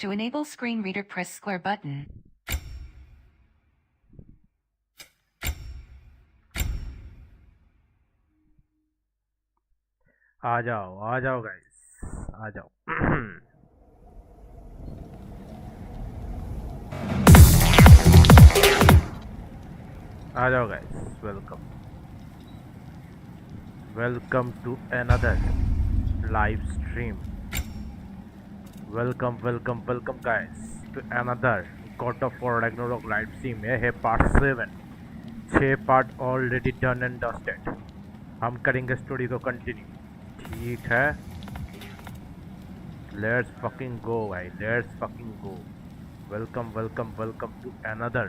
To enable screen reader, press square button. आ जाओ guys, आ जाओ। आ जाओ guys, welcome to another live stream. Welcome guys to another God of War Ragnarok live stream. ये है part 7। 6 part already done and dusted. हम करेंगे story को continue, ठीक है? लेट्स फकिंग गो भाई, let's fucking go. Welcome to another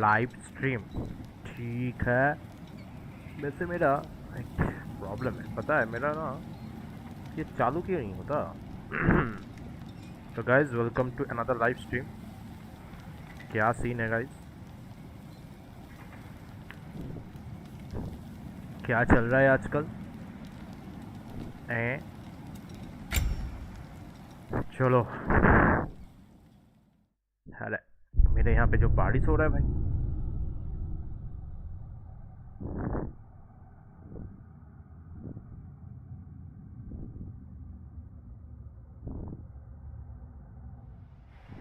live stream, ठीक है? वैसे मेरा एक प्रॉब्लम है, पता है मेरा ना, ये चालू क्यों नहीं होता? तो guys welcome to another live stream. क्या सीन है गाइज, क्या चल रहा है आजकल? चलो, अरे मेरे यहाँ पे जो बारिश हो रहा है भाई,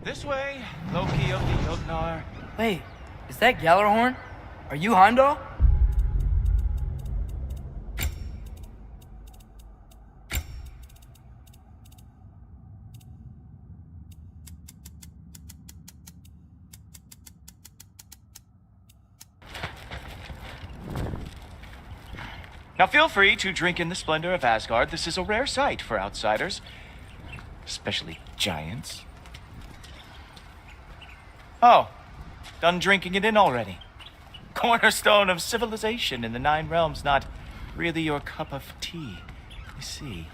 This way, Loki of the Jotnar. Wait, is that Gjallarhorn? Are you Heimdall? Now feel free to drink in the splendor of Asgard. This is a rare sight for outsiders, especially giants. Oh, done drinking it in already. Cornerstone of civilization in the 9 realms, not really your cup of tea, I see.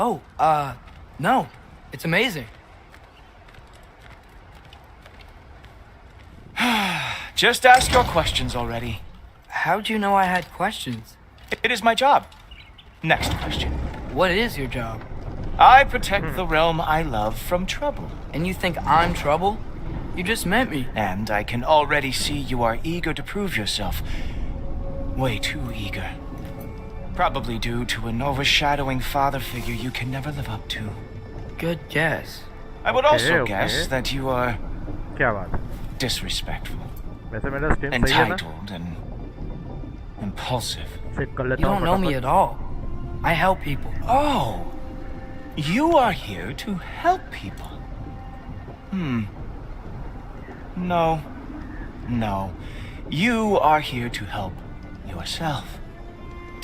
Oh, no. It's amazing. Just ask your questions already. How'd you know I had questions? It is my job. Next question. What is your job? I protect the realm I love from trouble. And you think I'm trouble? You just met me. And I can already see you are eager to prove yourself. Way too eager. Probably due to an overshadowing father figure you can never live up to. Good guess. I would also guess that you are क्या बात? disrespectful, वैसे मेरा stream सही है ना? entitled, and impulsive. Check कर You लेता हूँ don't know me फटाफट। at all. I help people. Oh, you are here to help people. No. You are here to help yourself.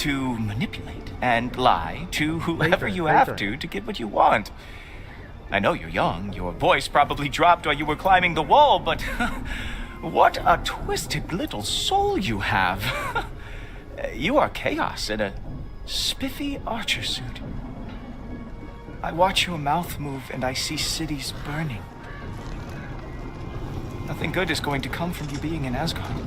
To manipulate and lie to whoever you have to get what you want. I know you're young. Your voice probably dropped while you were climbing the wall, but what a twisted little soul you have. You are chaos in a spiffy archer suit. I watch your mouth move and I see cities burning. Nothing good is going to come from you being in Asgard.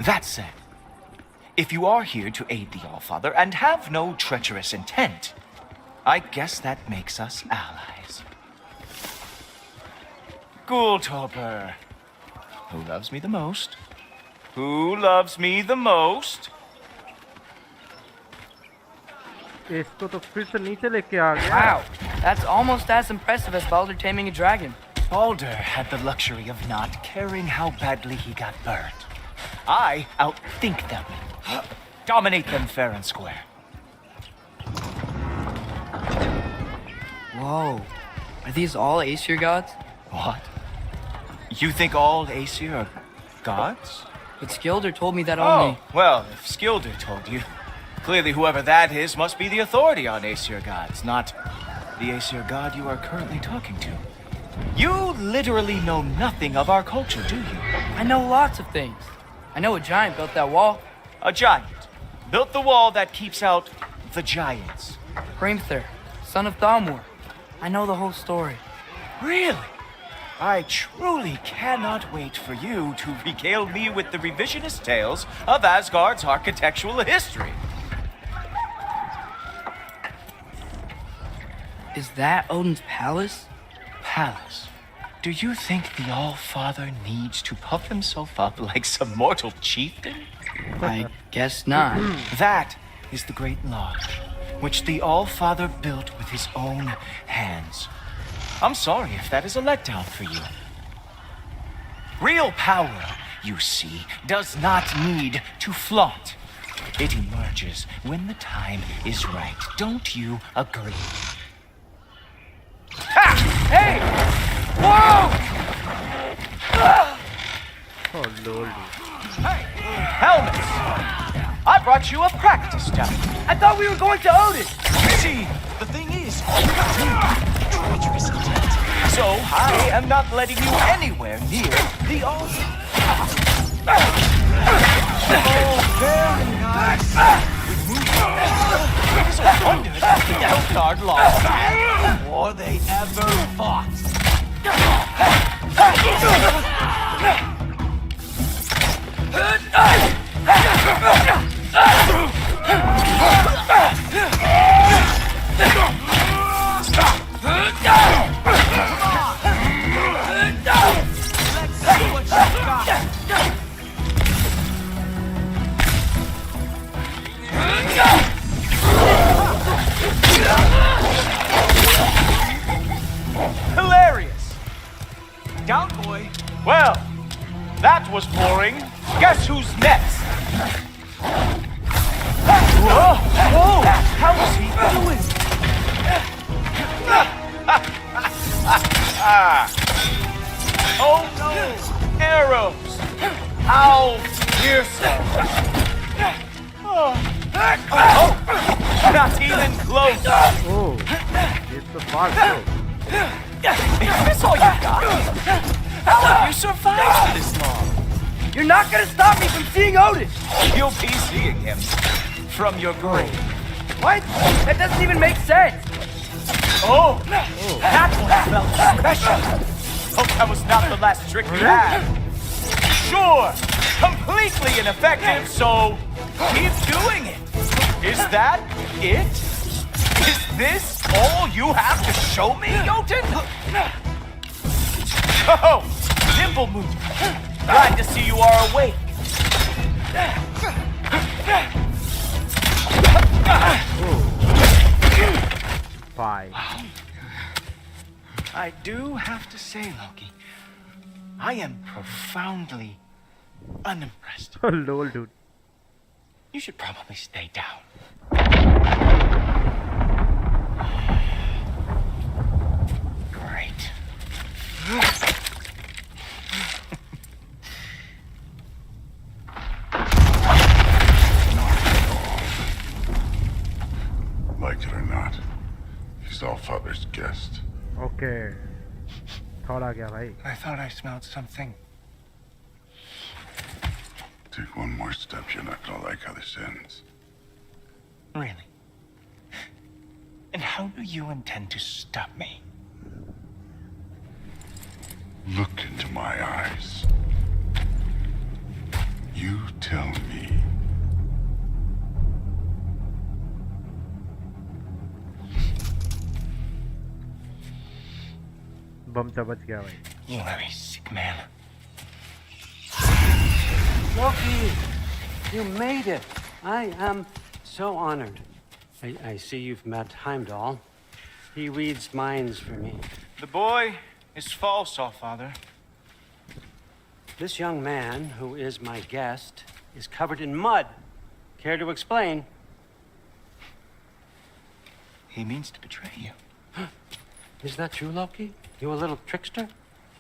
That said, if you are here to aid the Allfather and have no treacherous intent, I guess that makes us allies. Ghoultoper. Who loves me the most? Who loves me the most? इसको तो फिर से नीचे लेके आ गया। Wow, that's almost as impressive as Baldur taming a dragon. Baldur had the luxury of not caring how badly he got burned. I outthink them. Dominate them fair and square. Whoa. Are these all Aesir gods? What? You think all Aesir are gods? But Skilder told me that only... Oh, well, if Skilder told you, clearly whoever that is must be the authority on Aesir gods, not the Aesir god you are currently talking to. You literally know nothing of our culture, do you? I know lots of things. I know a giant built that wall. A giant built the wall that keeps out the giants. Hrimthur, son of Thalmor. I know the whole story. Really? I truly cannot wait for you to regale me with the revisionist tales of Asgard's architectural history. Is that Odin's palace? Palace. Do you think the All-Father needs to puff himself up like some mortal chieftain? I guess not. That is the Great Lodge, which the All-Father built with his own hands. I'm sorry if that is a letdown for you. Real power, you see, does not need to flaunt. It emerges when the time is right. Don't you agree? Ha! Hey! Whoa! Oh lord. Hey! Helmets! I brought you a practice job. I thought we were going to Odin! See, the thing is, so I am not letting you anywhere near the altar. Oh, very nice. It is a wonder that the Elkard lost before they ever fought. Hilarious! Down, boy. Well, that was boring. Guess who's next? Whoa! Whoa! How is he doing? Oh no! Arrows! How fearsome! Oh, not even close! Oh, it's a far throw. Is this all you got? How have you survived this long? You're not gonna stop me from seeing Odin! You'll be seeing him from your grave. What? That doesn't even make sense! Oh, that one felt special. Hope that was not the last trick you had. Sure, completely ineffective, so keep doing it. Is that it? Is this all you have to show me, Jotun? Oh, nimble move. Glad to see you are awake. Five. I do have to say, Loki, I am profoundly unimpressed. Oh lol, dude. You should probably stay down. Great. Like it or not, he's All-Father's guest. Okay. थोड़ा आ गया भाई. I thought I smelled something. Take one more step, you're not gonna like how this ends. Really? And how do you intend to stop me? Look into my eyes. You tell me. बम सा बच गया भाई. You very sick man. Loki, you made it. I am so honored. I see you've met Heimdall. He reads minds for me. The boy is false, All-Father. This young man, who is my guest, is covered in mud. Care to explain? He means to betray you. Is that true, Loki? You a little trickster?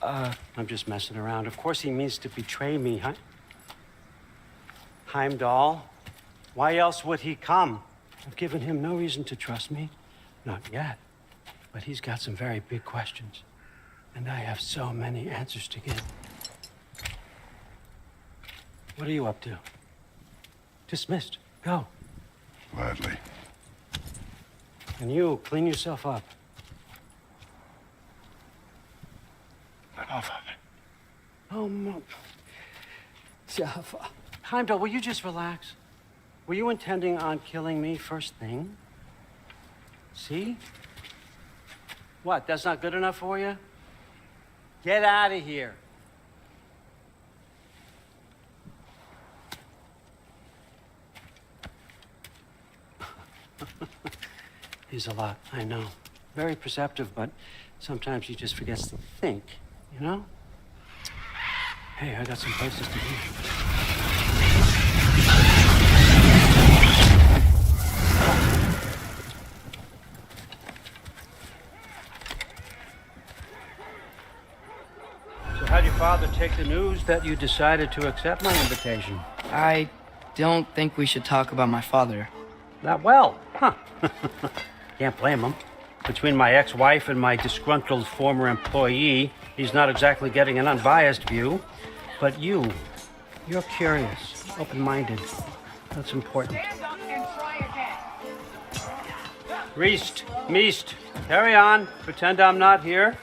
I'm just messing around. Of course he means to betray me, huh? Heimdall, why else would he come? I've given him no reason to trust me. Not yet. But he's got some very big questions. And I have so many answers to give. What are you up to? Dismissed. Go. Gladly. And you, clean yourself up. But All-Father. Oh, no. Heimdall, will you just relax? Were you intending on killing me first thing? See? What, that's not good enough for you? Get out of here. He's a lot, I know. Very perceptive, but sometimes he just forgets to think, you know? Hey, I got some places to be. So how'd your father take the news that you decided to accept my invitation? I don't think we should talk about my father. Not well, huh? Can't blame him. Between my ex-wife and my disgruntled former employee, he's not exactly getting an unbiased view. But you're curious, open-minded. That's important. Reist, Meest, carry on. Pretend I'm not here.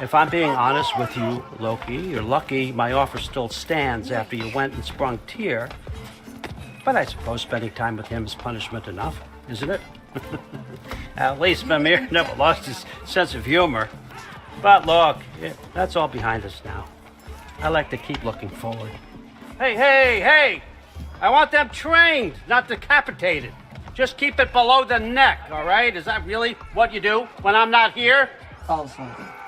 If I'm being honest with you, Loki, you're lucky my offer still stands after you went and sprung Tyr. But I suppose spending time with him is punishment enough, isn't it? At least Mimir never lost his sense of humor. But look, that's all behind us now. I like to keep looking forward. Hey! I want them trained, not decapitated. Just keep it below the neck, all right? Is that really what you do when I'm not here? Also,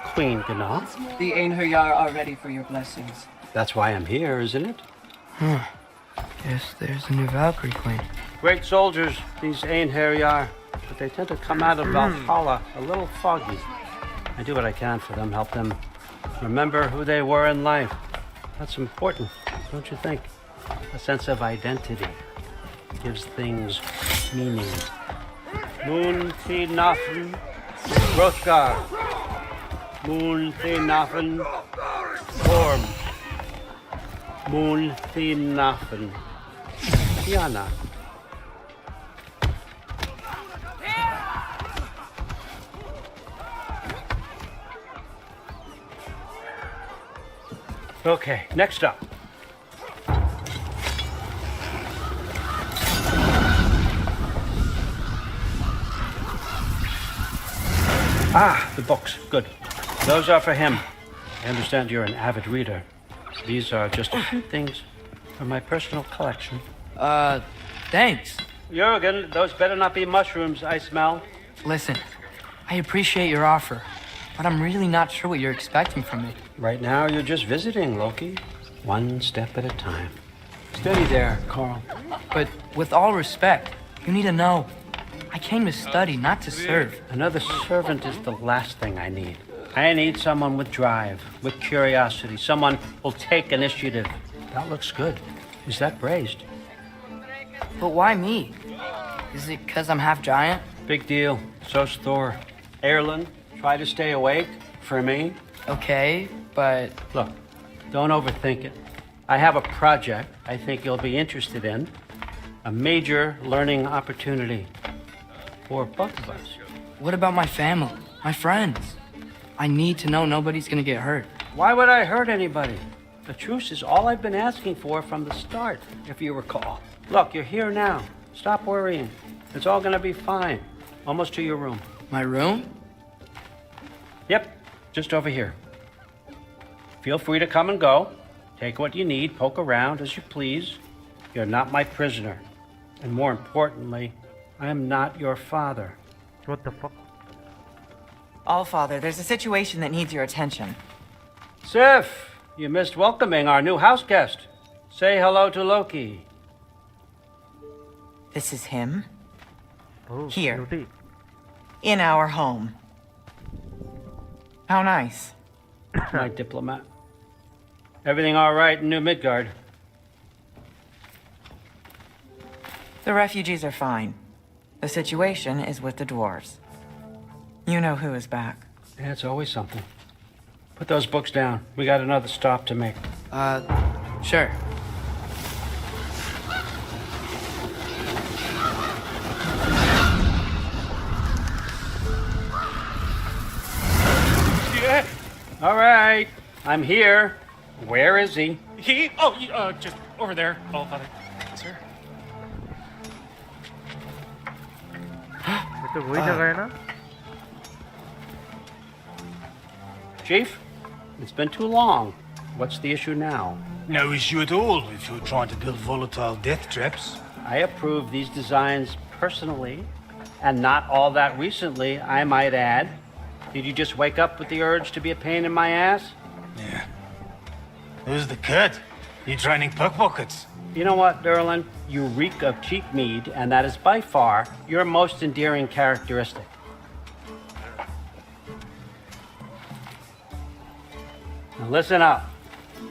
Queen Gná. the Einherjar are ready for your blessings. That's why I'm here, isn't it? Guess there's a new Valkyrie queen. Great soldiers, these Einherjar, but they tend to come out of Valhalla a little foggy. I do what I can for them, help them remember who they were in life. That's important, don't you think? A sense of identity gives things meaning. Moon thi nafen, Hrothgar. Moon thi nafen, Orm. Moon thi nafen, Tiana. Okay, next up. The books. Good. Those are for him. I understand you're an avid reader. These are just a few things from my personal collection. Thanks. Jurgen, those better not be mushrooms I smell. Listen, I appreciate your offer, but I'm really not sure what you're expecting from me. Right now, you're just visiting, Loki. One step at a time. Steady there, Carl. But with all respect, you need to know, I came to study, not to serve. Another servant is the last thing I need. I need someone with drive, with curiosity, someone who'll take initiative. That looks good. Is that braised? But why me? Is it because I'm half giant? Big deal. So's Thor. Erlen, try to stay awake for me. Okay, but... Look, don't overthink it. I have a project I think you'll be interested in. A major learning opportunity for both of us. What about my family, my friends? I need to know nobody's gonna get hurt. Why would I hurt anybody? The truce is all I've been asking for from the start, if you recall. Look, you're here now. Stop worrying. It's all gonna be fine. Almost to your room. My room? Yep, just over here. Feel free to come and go. Take what you need, poke around as you please. You're not my prisoner. And more importantly, I am not your father. What the fuck? Allfather, there's a situation that needs your attention. Sif, you missed welcoming our new house guest. Say hello to Loki. This is him, Oh, Here. beauty. in our home. How nice. My diplomat. Everything all right in New Midgard? The refugees are fine. The situation is with the dwarves. You know who is back. Yeah, it's always something. Put those books down. We got another stop to make. Sure. Yeah. All right. I'm here. Where is he? Just over there, Allfather. Sir. ये तो वही जगह है ना? Chief, it's been too long. What's the issue now? No issue at all if you're trying to build volatile death traps. I approve these designs personally, and not all that recently, I might add. Did you just wake up with the urge to be a pain in my ass? Yeah. Who's the kid? You training pickpockets? You know what, Derlin? You reek of cheap mead, and that is by far your most endearing characteristic. Now listen up.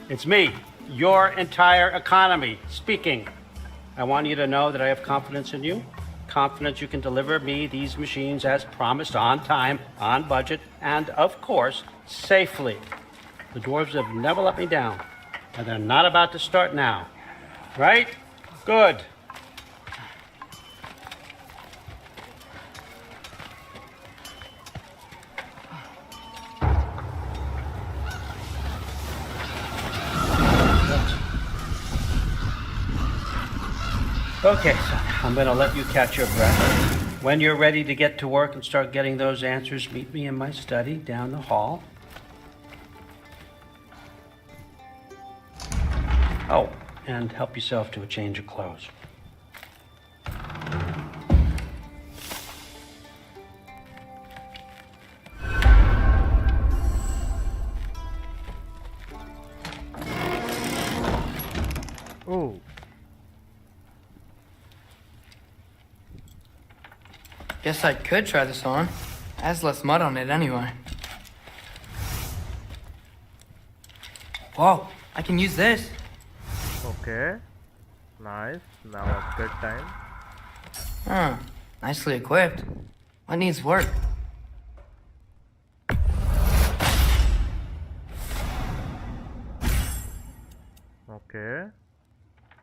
It's me, your entire economy, speaking. I want you to know that I have confidence in you. Confidence you can deliver me these machines as promised, on time, on budget, and of course, safely. The dwarves have never let me down, and they're not about to start now. Right? Good. Okay, son, I'm gonna let you catch your breath. When you're ready to get to work and start getting those answers, meet me in my study down the hall. Oh, and help yourself to a change of clothes. Oh. Guess I could try this on. It has less mud on it anyway. Whoa, I can use this. Okay. Nice. Now upgrade time. Huh, nicely equipped. What needs work? Okay.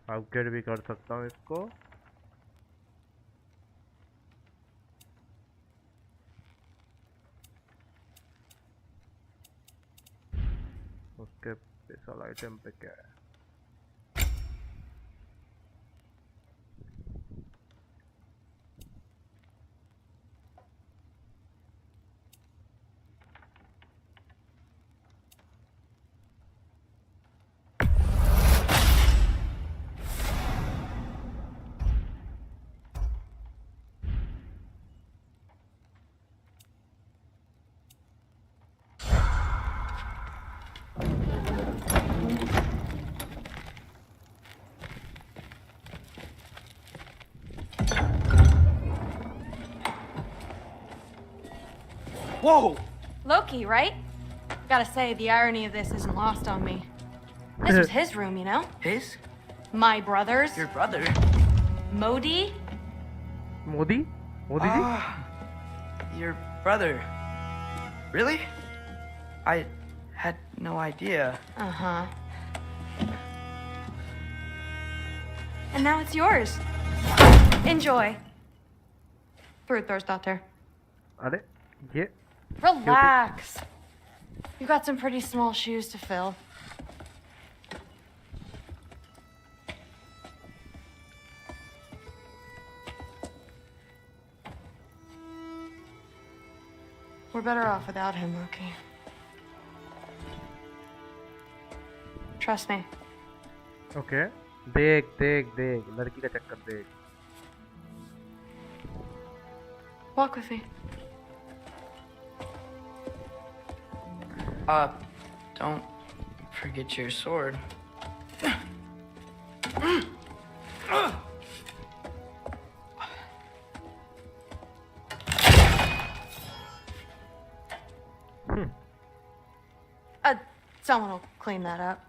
Upgrade भी कर सकता हूँ इसको. उसके special item पे क्या है? Whoa! Loki, right? Gotta say, the irony of this isn't lost on me. This was his room, you know? His? My brother's. Your brother? Modi? Modi? Modi ji? Your brother. Really? I had no idea. Uh-huh. And now it's yours. Enjoy. Daughter. अरे ये Relax. You've got some pretty small shoes to fill. We're better off without him, Loki. Trust me. Okay. देख देख देख लड़की का चक्कर देख. Walk with me. Don't forget your sword. Someone will clean that up.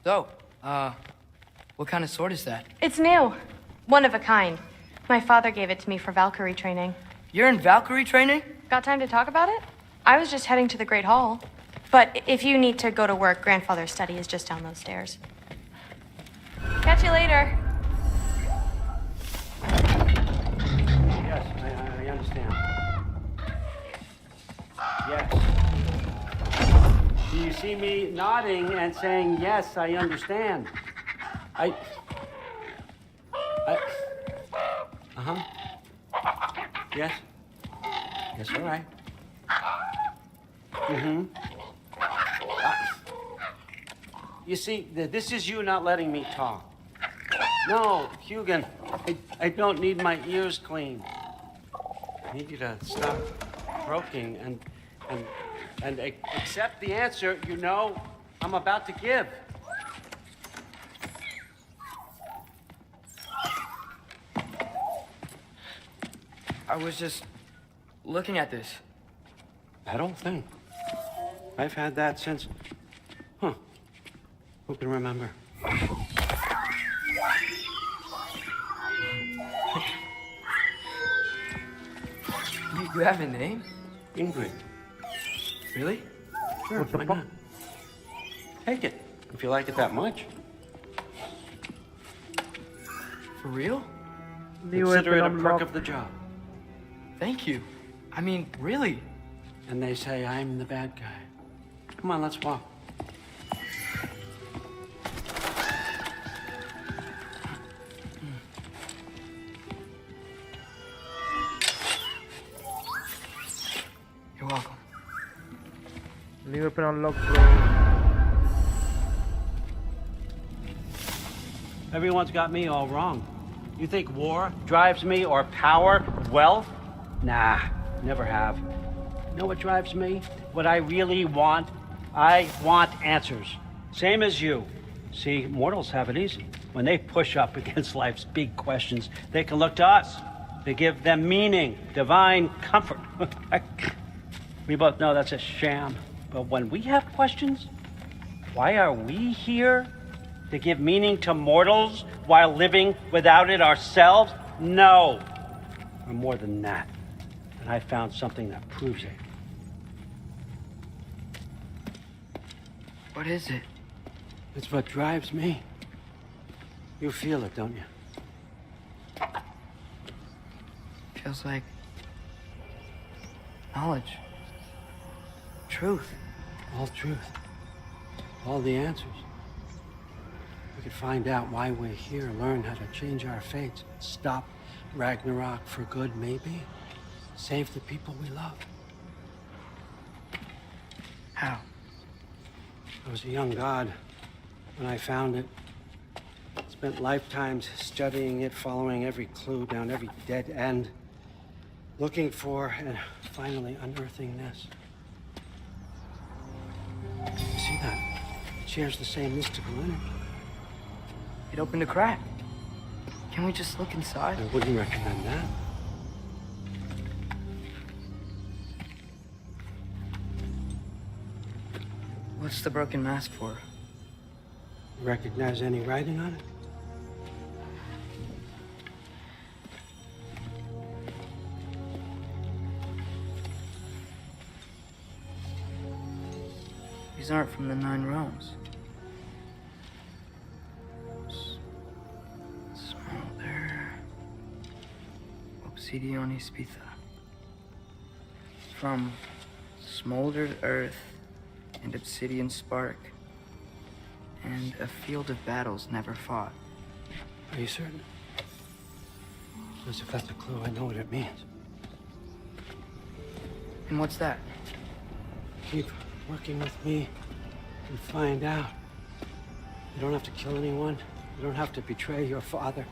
So, what kind of sword is that? It's new. One of a kind. My father gave it to me for Valkyrie training. You're in Valkyrie training? Got time to talk about it? I was just heading to the Great Hall. But if you need to go to work, Grandfather's study is just down those stairs. Catch you later. Yes, I understand. Yes. Do you see me nodding and saying, yes, I understand? Uh-huh. Yes? Yes, all right. Mm-hmm. You see, this is you not letting me talk. No, Hugan, I don't need my ears cleaned. I need you to stop croaking and accept the answer you know I'm about to give. I was just looking at this. That old thing. I've had that since... Huh. Who can remember? You have a name? Ingrid. Really? Sure, why not? Take it, if you like it that much. For real? Consider it a perk of the job. Thank you. I mean, really. And they say I'm the bad guy. Come on, let's walk. You're welcome. New weapon unlocked, bro. Everyone's got me all wrong. You think war drives me, or power, wealth? Nah, never have. You know what drives me? What I really want? I want answers. Same as you. See, mortals have it easy. When they push up against life's big questions, they can look to us. They give them meaning, divine comfort. We both know that's a sham. But when we have questions, why are we here? To give meaning to mortals while living without it ourselves? No. We're more than that. And I found something that proves it. What is it? It's what drives me. You feel it, don't you? Feels like knowledge. Truth. All truth. All the answers. We could find out why we're here, learn how to change our fates, stop Ragnarok for good, maybe. Save the people we love. How? I was a young god when I found it. Spent lifetimes studying it, following every clue down every dead end, looking for and finally unearthing this. You see that? It shares the same mystical energy. It opened a crack. Can we just look inside? I wouldn't recommend that. What's the broken mask for? Recognize any writing on it? These aren't from the 9 realms. Smolder. Obsidione Spitha. From smoldered earth and obsidian spark, and a field of battles never fought. Are you certain? Because if that's a clue, I know what it means. And what's that? Keep working with me and find out. You don't have to kill anyone. You don't have to betray your father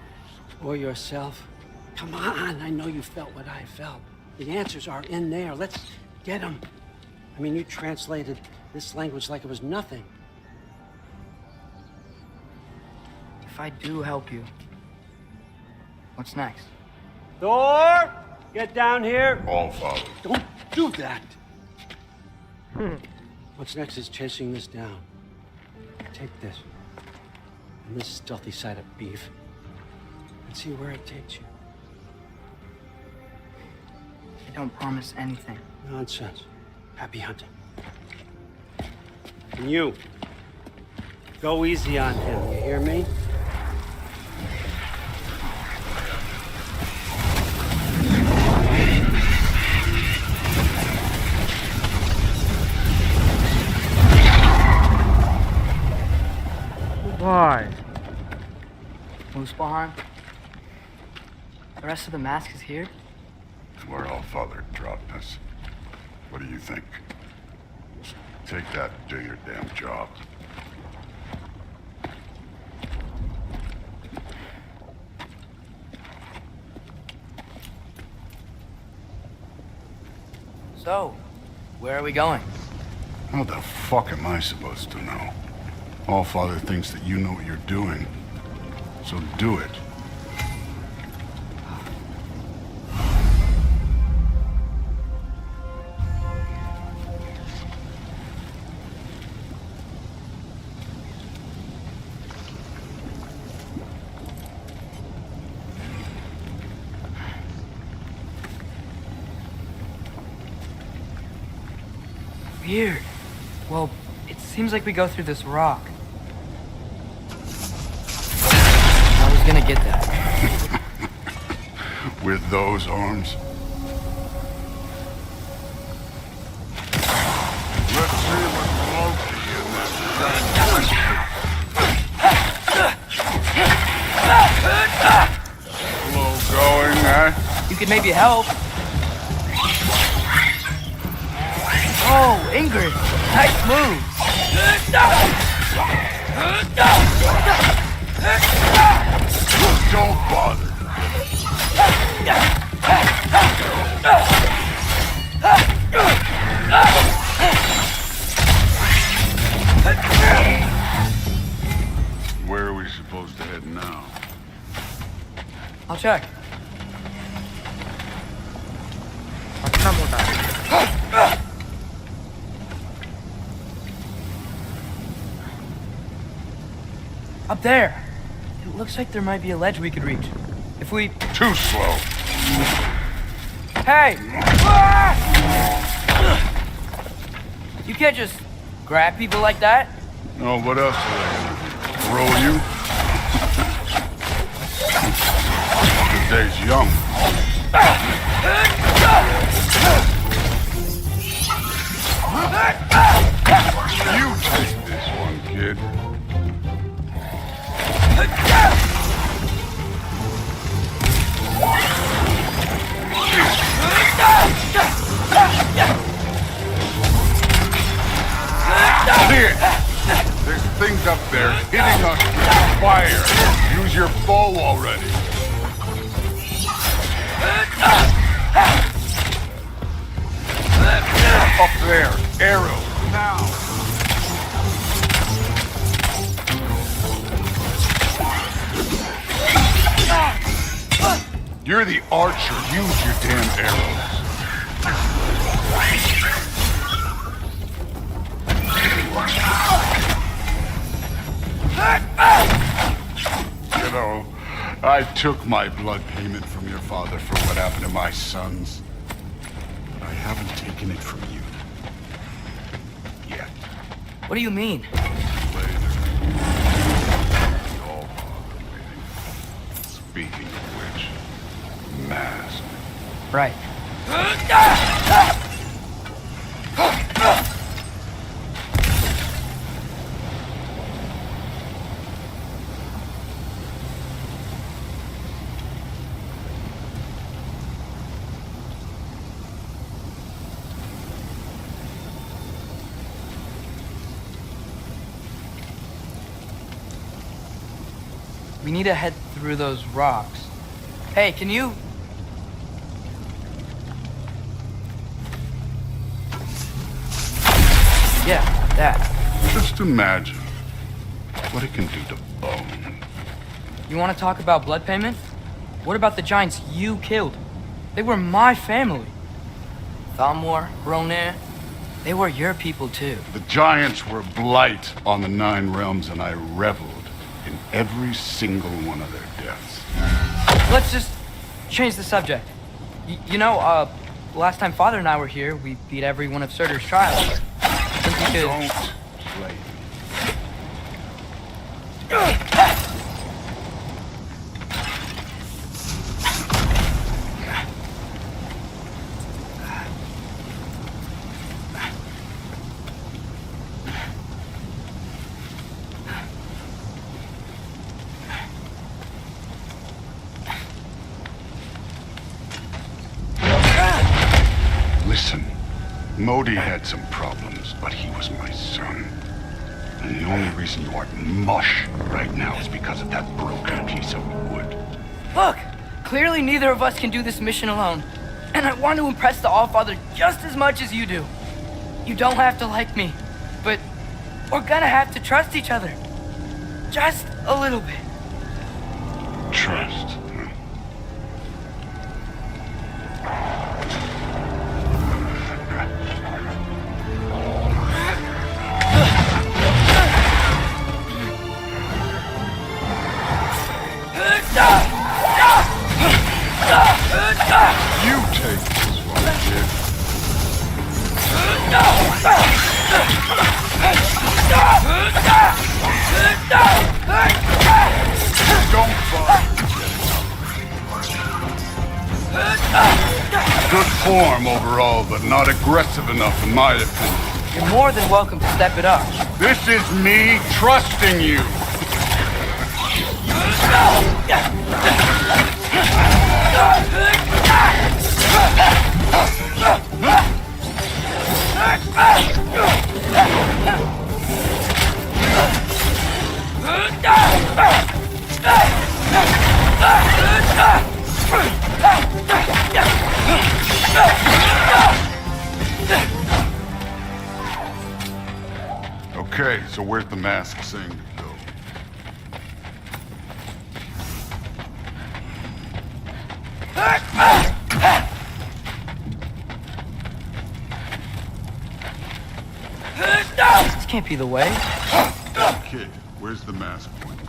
or yourself. Come on, I know you felt what I felt. The answers are in there. Let's get them. I mean, you translated this language like it was nothing. If I do help you, what's next? Thor! Get down here! All father. Don't do that! What's next is chasing this down. Take this. And this stealthy side of beef. And see where it takes you. I don't promise anything. Nonsense. Happy hunting. And you, go easy on him, you hear me? Why? Muspelheim? The rest of the mask is here? It's where Allfather dropped us. What do you think? Take that and do your damn job. So, where are we going? How the fuck am I supposed to know? Allfather thinks that you know what you're doing. So do it. Weird. Well, it seems like we go through this rock. I was gonna get that. With those arms? Let's see what's Loki in this slow going, huh? You could maybe help. Oh, Ingrid! Nice move! Don't bother. Where are we supposed to head now? I'll check. Up there! It looks like there might be a ledge we could reach. If we... Too slow. Hey! You can't just grab people like that. Oh, what else are they gonna do? Throw you? The day's young. You take this one, kid. See it! There's things up there hitting us with fire. Use your bow already. Up there, arrow, now. You're the archer. Use your damn arrows. You know, I took my blood payment from your father for what happened to my sons. But I haven't taken it from you. Yet. What do you mean? Speaking of which, mask. Right. We need to head through those rocks. Hey, can you... Yeah, that. Just imagine what it can do to bone. You want to talk about blood payment? What about the giants you killed? They were my family. Thamor, Ronir, they were your people too. The giants were blight on the 9 realms, and I reveled in every single one of their deaths. Let's just change the subject. Last time Father and I were here, we beat every one of Surtur's trials. Don't play. Modi had some problems, but he was my son. And the only reason you aren't mush right now is because of that broken piece of wood. Look! Clearly neither of us can do this mission alone. And I want to impress the Allfather just as much as you do. You don't have to like me, but we're gonna have to trust each other. Just a little bit. Trust. You take this one, kid. Don't fight. Good form overall, but not aggressive enough in my opinion. You're more than welcome to step it up. This is me trusting you. Okay, so where's the mask saying to go? This can't be the way. Kid, where's the mask pointers?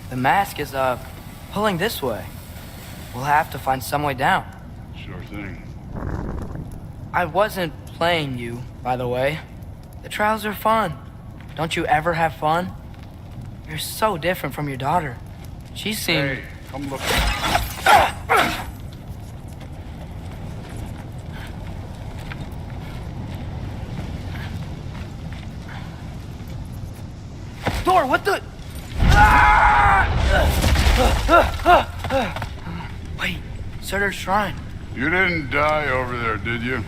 The mask is, pulling this way. We'll have to find some way down. Sure thing. I wasn't playing you, by the way. The trials are fun. Don't you ever have fun? You're so different from your daughter. She seemed... Hey, come look. Thor, what the... Wait, Surtur's shrine. You didn't die over there, did you?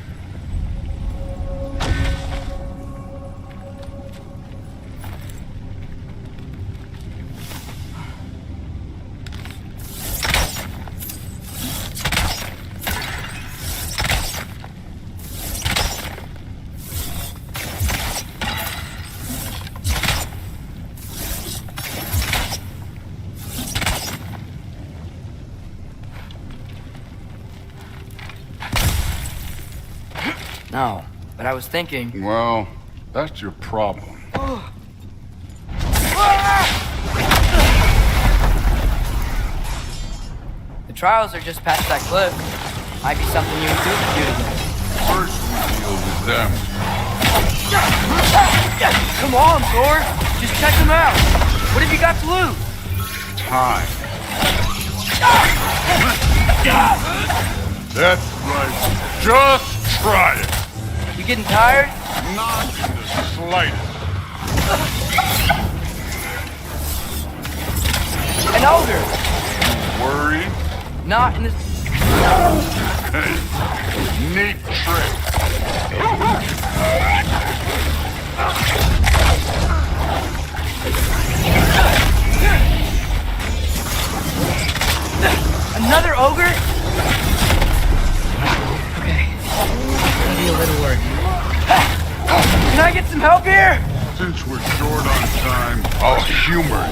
No, but I was thinking... Well, that's your problem. The trials are just past that cliff. Might be something you and Duke can do together. First we deal with them. Come on, Thor! Just check them out! What have you got to lose? Time. That's right. Just try it. You getting tired? Not in the slightest. An ogre! Worried? Not in the... Hey, neat trick. Another ogre? Okay. Gonna be a little worried. Can I get some help here? Since we're short on time, I'll humor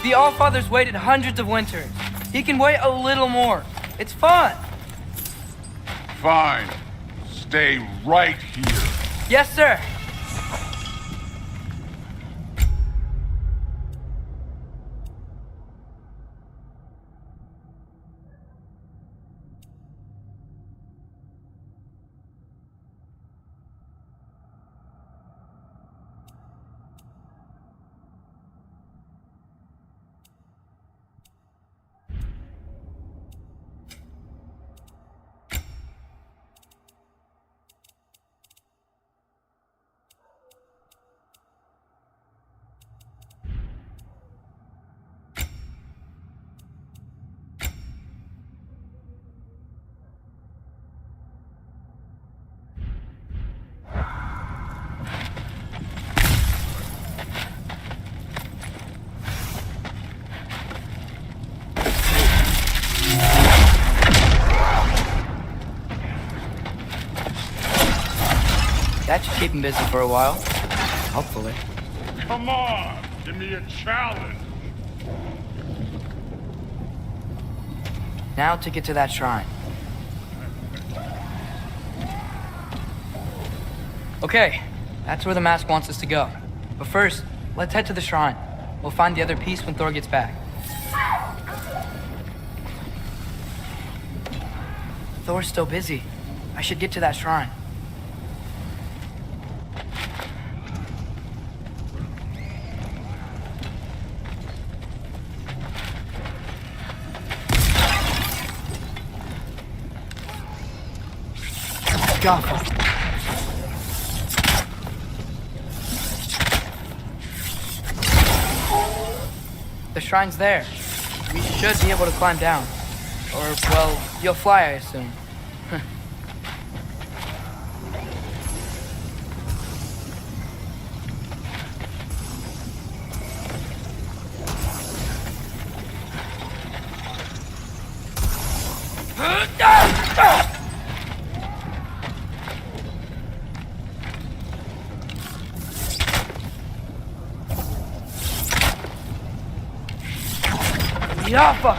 The Allfather's waited hundreds of winters. He can wait a little more. It's fun. Fine. Stay right here. Yes, sir. That should keep him busy for a while. Hopefully. Come on, give me a challenge. Now to get to that shrine. Okay, that's where the mask wants us to go. But first, let's head to the shrine. We'll find the other piece when Thor gets back. Thor's still busy. I should get to that shrine. Godfwar. The shrine's there. We should be able to climb down. Or, well, you'll fly, I assume. Yappa!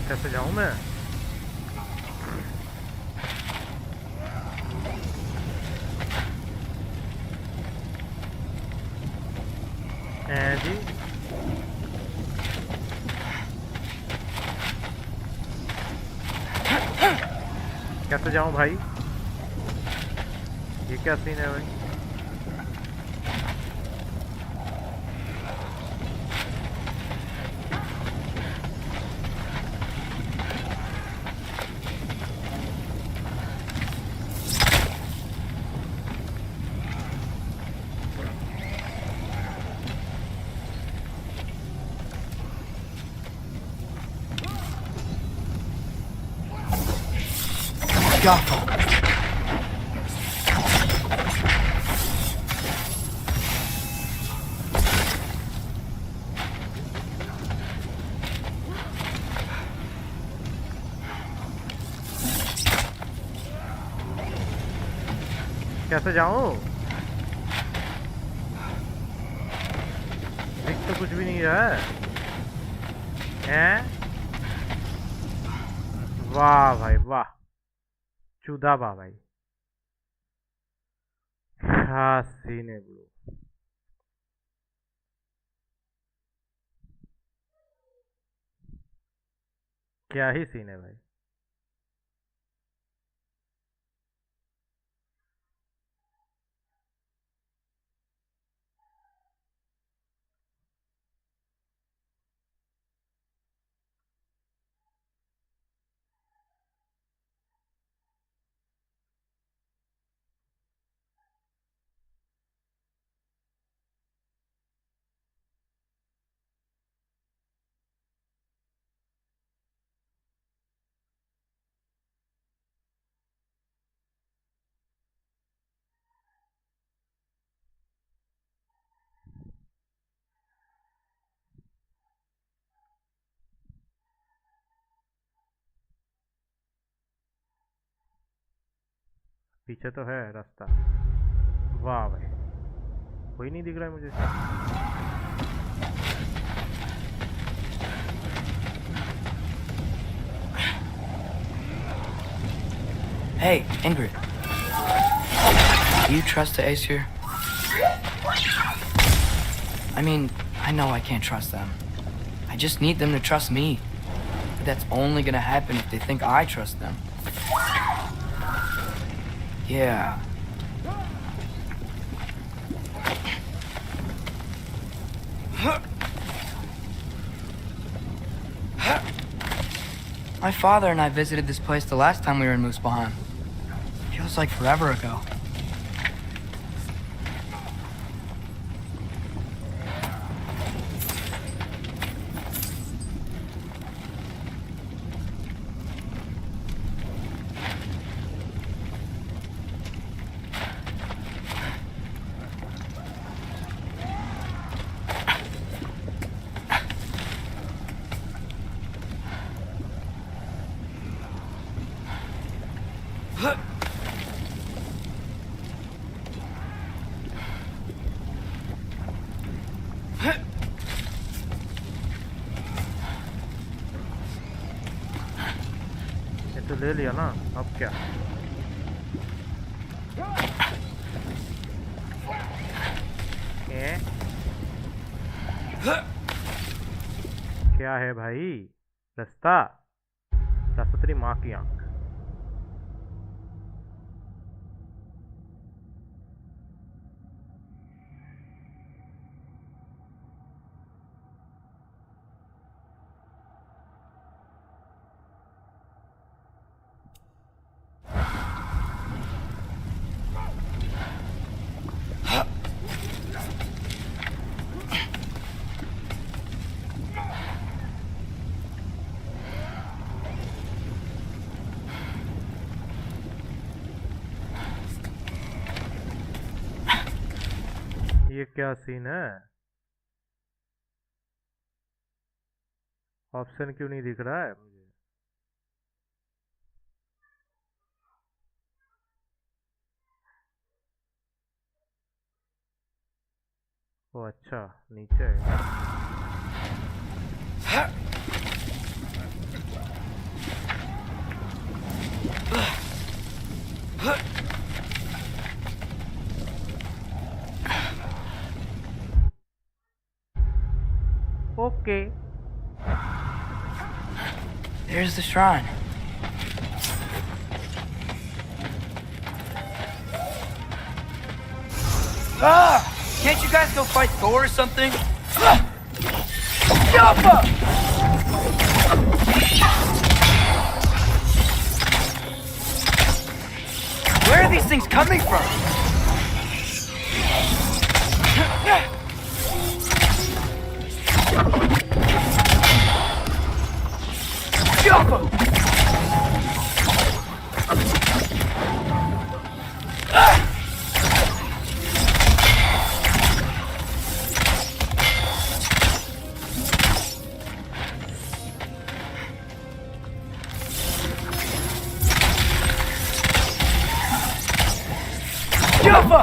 कैसे जाऊं मैं? जी कैसे जाऊं भाई? ये क्या scene है भाई? कैसे जाऊं? दिख तो कुछ भी नहीं रहा है। वाह भाई वाह, चुदा वाह भाई, क्या सीन है ब्रो। क्या ही सीन है भाई। पीछे तो है रास्ता। वाह भाई, कोई नहीं दिख रहा है मुझे। Hey, Ingrid. Do you trust the Aesir? I mean, I know I can't trust them. I just need them to trust me. But that's only gonna happen if they think I trust them. Yeah. My father and I visited this place the last time we were in Muspelheim. Feels like forever ago. तो ले लिया ना, अब क्या? क्या है भाई? रास्ता तेरी माँ की आंख। ये क्या सीन है? ऑप्शन क्यों नहीं दिख रहा है मुझे? ओ अच्छा, नीचे है। Okay. There's the shrine. Ah! Can't you guys go fight Thor or something? Jumpa! Where are these things coming from? Jumpa! Jumpa!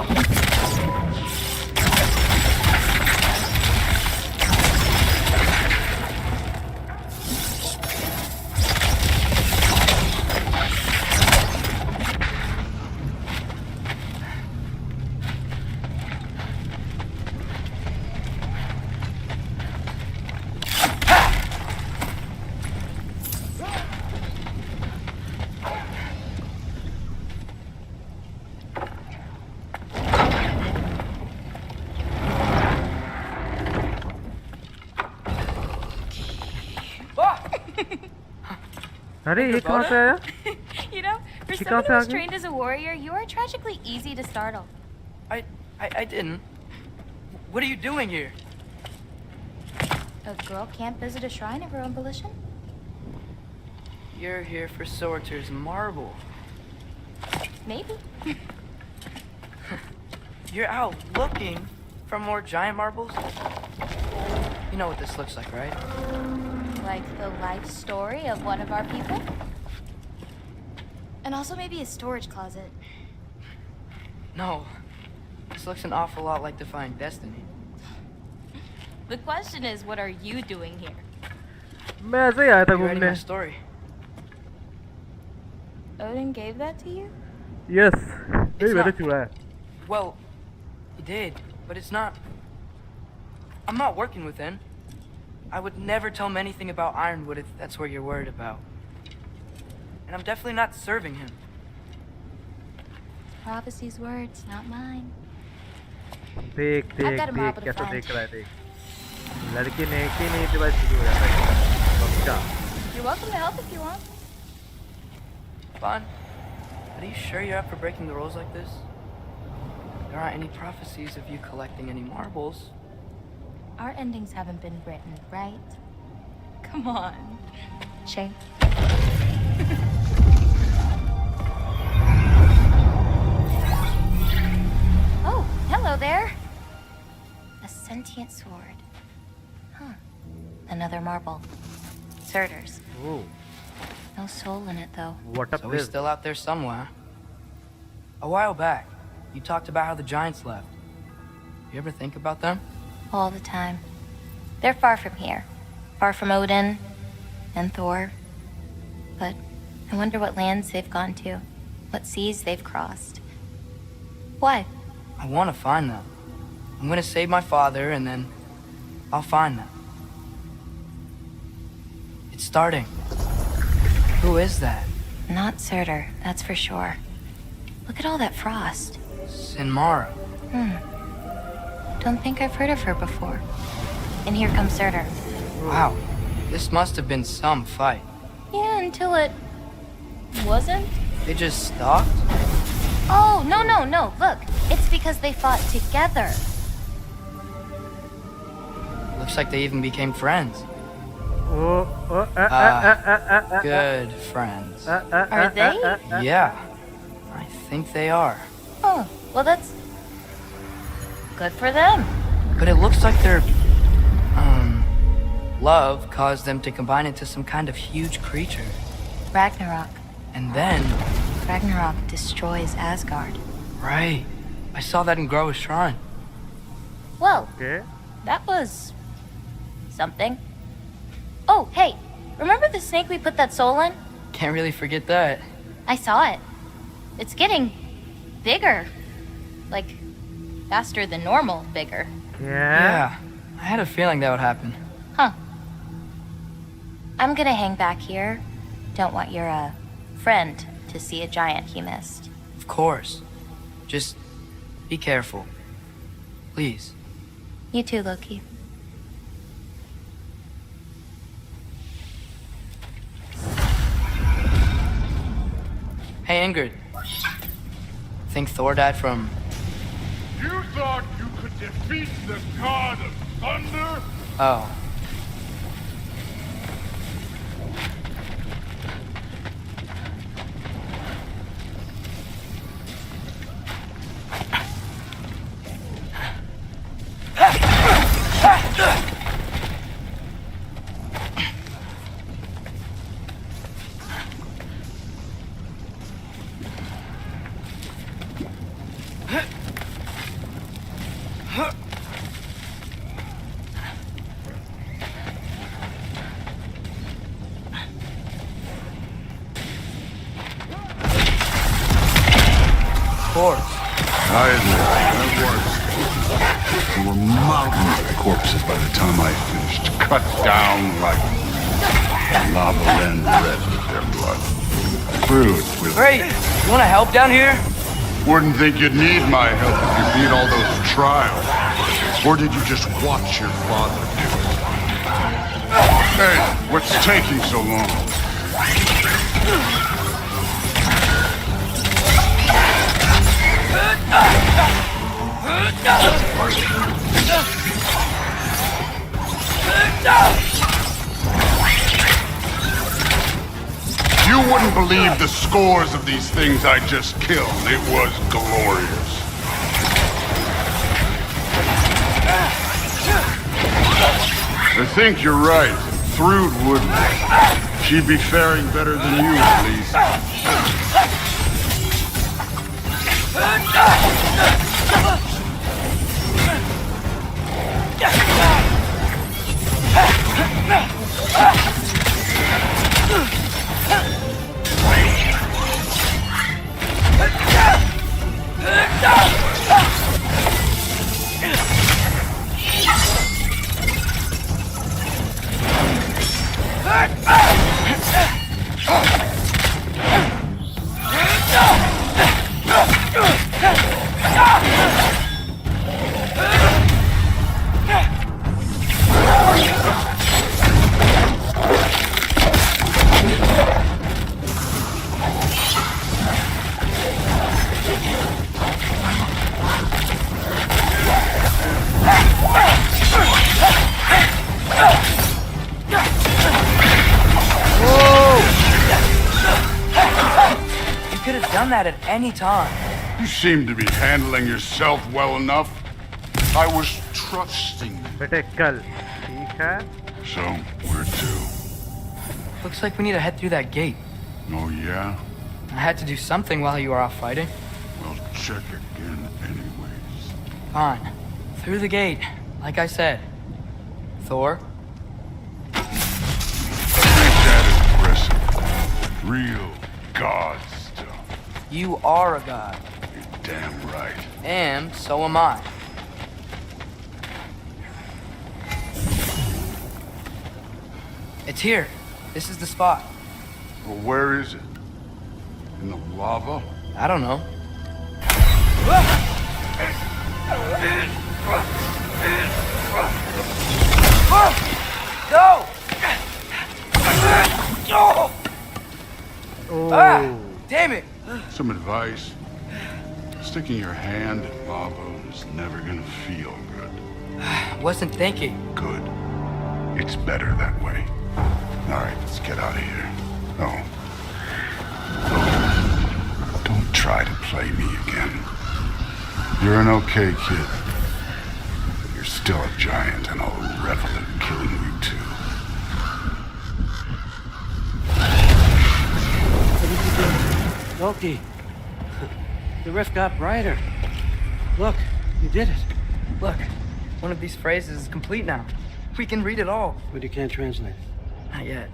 अरे ये कहाँ से आया? You know, for She someone can't who's say trained as a warrior, you are tragically easy to startle. I didn't. What are you doing here? A girl can't visit a shrine of her own volition? You're here for Sorter's marble. Maybe. You're out looking for more giant marbles? You know what this looks like, right? Like the life story of one of our people? And also maybe a storage closet. No. This looks an awful lot like defying destiny. The question is, what are you doing here? मैं ऐसे ही आया था You writing घूमने. my story? Odin gave that to you? Yes. It's नहीं मैंने not- चुरा है. Well, he did, but it's not... I'm not working with him. I would never tell him anything about Ironwood if that's what you're worried about. And I'm definitely not serving him. Prophecy's words, not mine. देख I've देख got a mob देख with a कैसा friend. देख रहा है देख. लड़के ने एक ही नहीं डिवाइस शुरू हो जाता है. बच्चा. You're welcome to help if you want. Fun. But are you sure you're up for breaking the rules like this? There aren't any prophecies of you collecting any marbles. Our endings haven't been written, right? Come on. Shane. Oh, hello there. A sentient sword. Huh. Another marble. Surtur's. Oh. No soul in it, though. What up So he's this? still out there somewhere. A while back, you talked about how the giants left. You ever think about them? All the time. They're far from here. Far from Odin and Thor. But I wonder what lands they've gone to. What seas they've crossed. Why? I want to find them. I'm gonna save my father, and then I'll find them. It's starting. Who is that? Not Surtur, that's for sure. Look at all that frost. Sinmara. Don't think I've heard of her before. And here comes Surtur. Wow. This must have been some fight. Yeah, until it wasn't. They just stalked? Oh, no. Look, it's because they fought together. Looks like they even became friends. Oh, Good friends. Are they? Yeah. I think they are. Oh, well, that's good for them. But it looks like their, love caused them to combine into some kind of huge creature. Ragnarok. And then, Ragnarok destroys Asgard. right, I saw that in Groa's shrine. Well, okay. that was something. Oh, hey, remember the snake we put that soul in? Can't really forget that. I saw it. It's getting bigger. Like, faster than normal bigger. Yeah, I had a feeling that would happen. Huh. I'm gonna hang back here. Don't want your, friend to see a giant he missed. Of course. Just be careful. Please. You too, Loki. Hey, Ingrid. Think Thor died from... You thought you could defeat the god of thunder? Oh. I admit, that was. There were mountains of corpses by the time I finished, cut down like lava and red with their blood. Brewed with... Great! You wanna help down here? Wouldn't think you'd need my help if you beat all those trials. Or did you just watch your father do it? Hey, what's taking so long? You wouldn't believe the scores of these things I just killed. It was glorious. I think you're right. Thrud wouldn't. She'd be faring better than you, at least. That at any time. You seem to be handling yourself well enough. I was trusting you. बेटे कल ठीक है So, where to? Looks like we need to head through that gate. Oh, yeah? I had to do something while you were off fighting. Well, check again anyways. Fine. Through the gate, like I said. Thor? Ain't that impressive? Real god stuff. You are a god. You're damn right. And so am I. It's here. This is the spot. Well, where is it? In the lava? I don't know. Go! Oh. Ah! Damn it! Some advice. Sticking your hand in lava is never gonna feel good. Wasn't thinking. Good. It's better that way. Alright, let's get out of here. Oh. Don't try to play me again. You're an okay kid. But you're still a giant, and I'll revel in killing you too. Loki, the rift got brighter. Look, you did it. Look, one of these phrases is complete now. We can read it all. But you can't translate it. Not yet.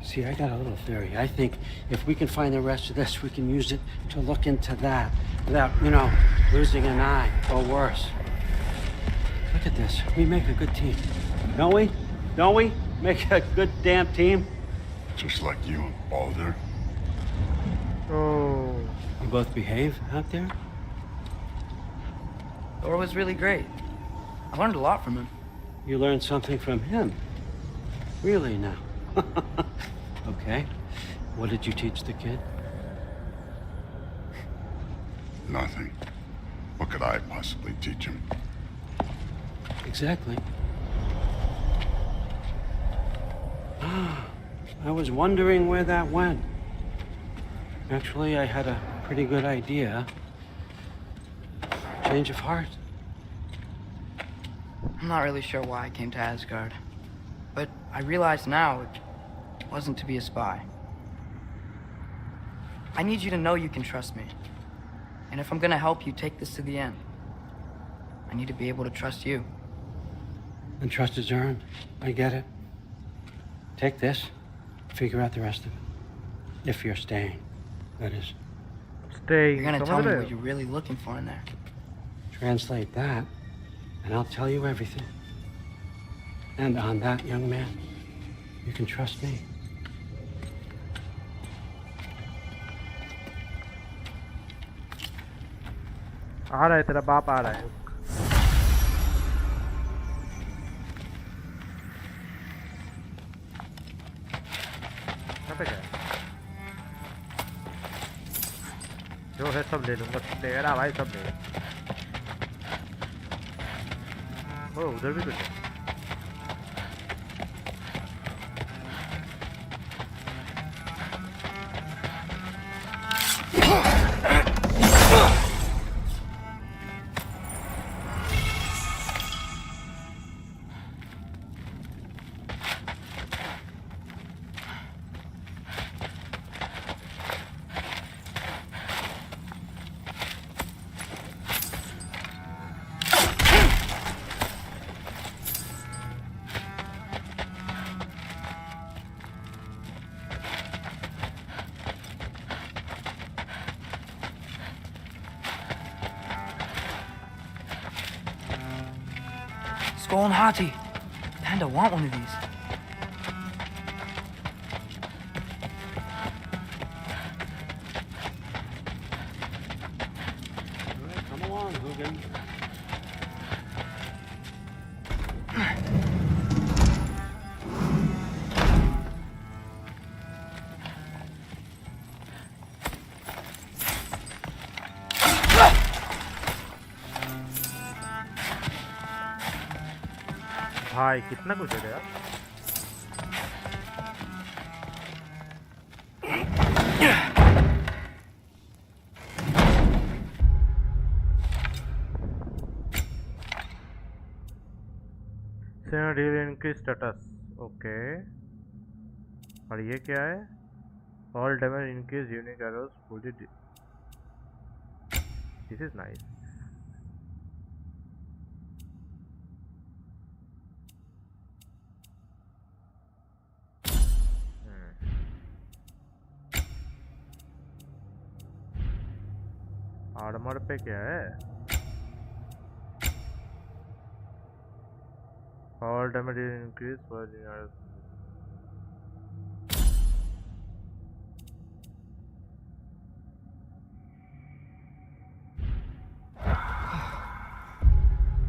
See, I got a little theory. I think if we can find the rest of this, we can use it to look into that without, losing an eye or worse. Look at this. We make a good team. Don't we? Don't we? Make a good damn team? Just like you and Baldur. Oh. You both behave out there? Thor was really great. I learned a lot from him. You learned something from him? Really now? Okay. What did you teach the kid? Nothing. What could I possibly teach him? Exactly. I was wondering where that went. Actually, I had a pretty good idea. Change of heart. I'm not really sure why I came to Asgard. But I realize now it wasn't to be a spy. I need you to know you can trust me. And if I'm gonna help you take this to the end, I need to be able to trust you. And trust is earned. I get it. Take this, figure out the rest of it. If you're staying, that is. Staying. You're gonna tell me what you're really looking for in there. Translate that, and I'll tell you everything. And on that, young man, you can trust me. आ रहा है तेरा बाप आ रहा है कहाँ पे गया जो है सब ले लूंगा तेरा भाई सब ले ओ उधर भी कुछ है Skull and Hati. Kinda want one of these. Odin. भाई कितना कुछ है यार। increase status, okay. और ये क्या है? All damage increase unique arrows fully. This is nice. Armour पे क्या है? All damage increase for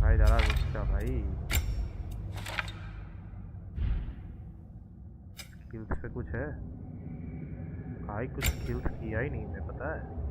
भाई ज़्यादा रुक भाई। स्किल्स पे कुछ है भाई? कुछ स्किल्स किया ही नहीं, मैं पता है।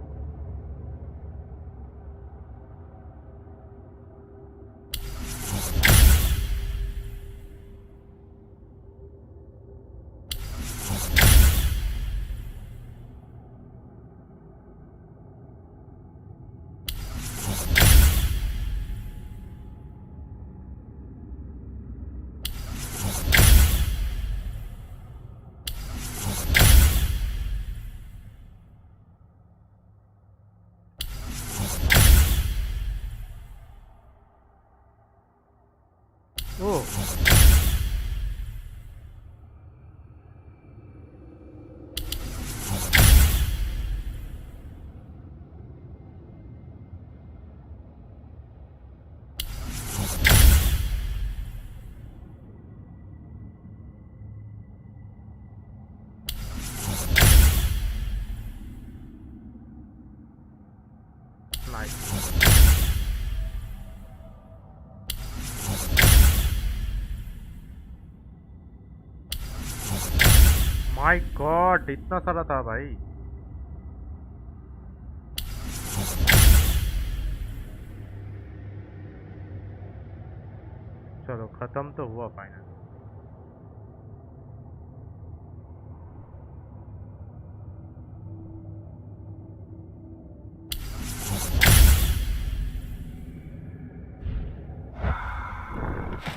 Oh. Nice. माय गॉड, इतना सारा था भाई। चलो खत्म तो हुआ फाइनल।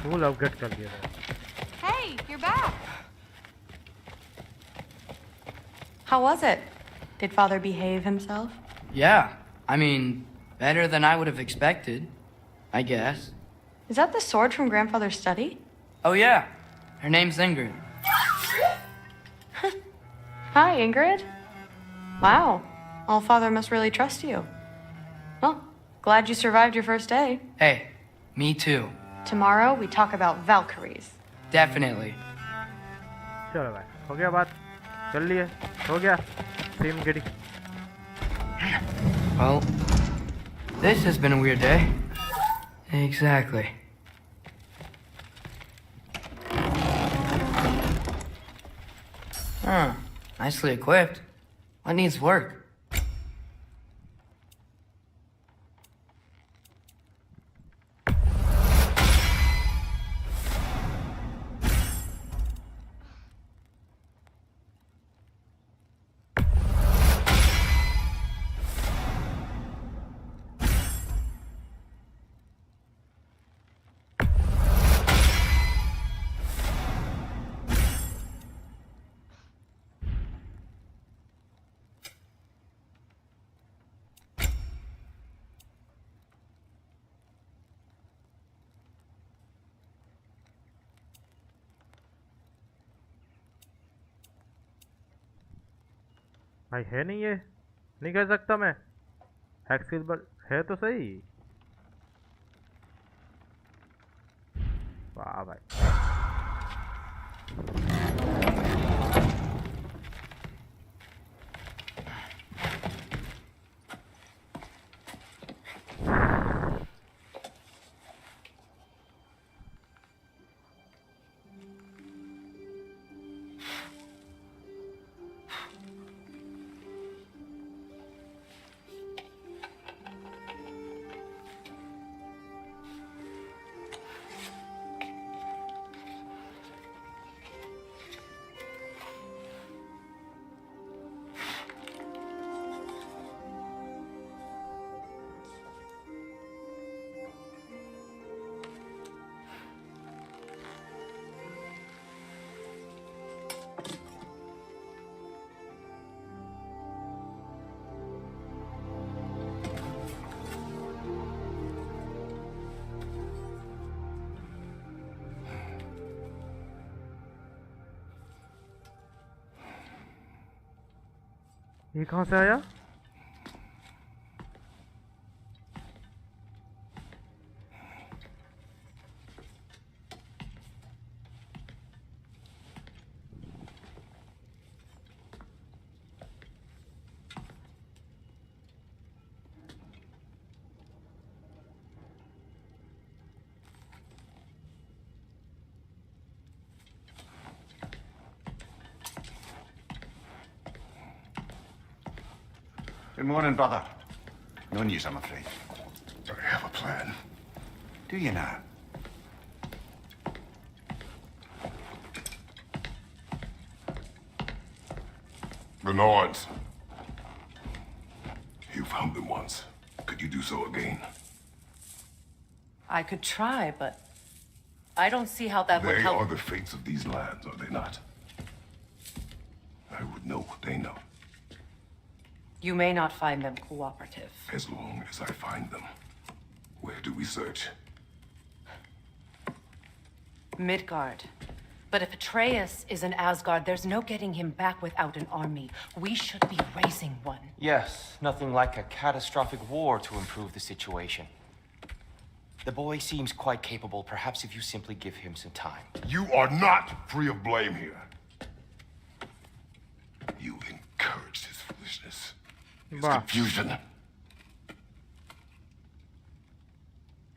फुल अपग्रेड कर दिया था। Hey, you're back. How was it? Did Father behave himself? Yeah, I mean, better than I would have expected, I guess. Is that the sword from Grandfather's study? Oh yeah, her name's Ingrid. Hi, Ingrid. Wow, Allfather must really trust you. Well, glad you survived your first day. Hey, me too. Tomorrow we talk about Valkyries. Definitely. चलो भाई, हो गया बात, चल लिए, हो गया, team Giri. Well, this has been a weird day. Exactly. Huh, nicely equipped. What needs work? भाई है नहीं, ये नहीं कह सकता मैं। हैक सिल्वर है तो सही। वाह भाई, ये कहाँ से आया? Good morning, brother. No news, I'm afraid. I have a plan. Do you now? The Nords. You found them once. Could you do so again? I could try, but I don't see how that would They help. are the fates of these lands, are they not? I would know what they know, You may not find them cooperative. as long as I find them. Where do we search? Midgard. But if Atreus is in Asgard, there's no getting him back without an army. We should be raising one. Yes, nothing like a catastrophic war to improve the situation. The boy seems quite capable. Perhaps if you simply give him some time. You are not free of blame here. You encouraged his foolishness, his confusion.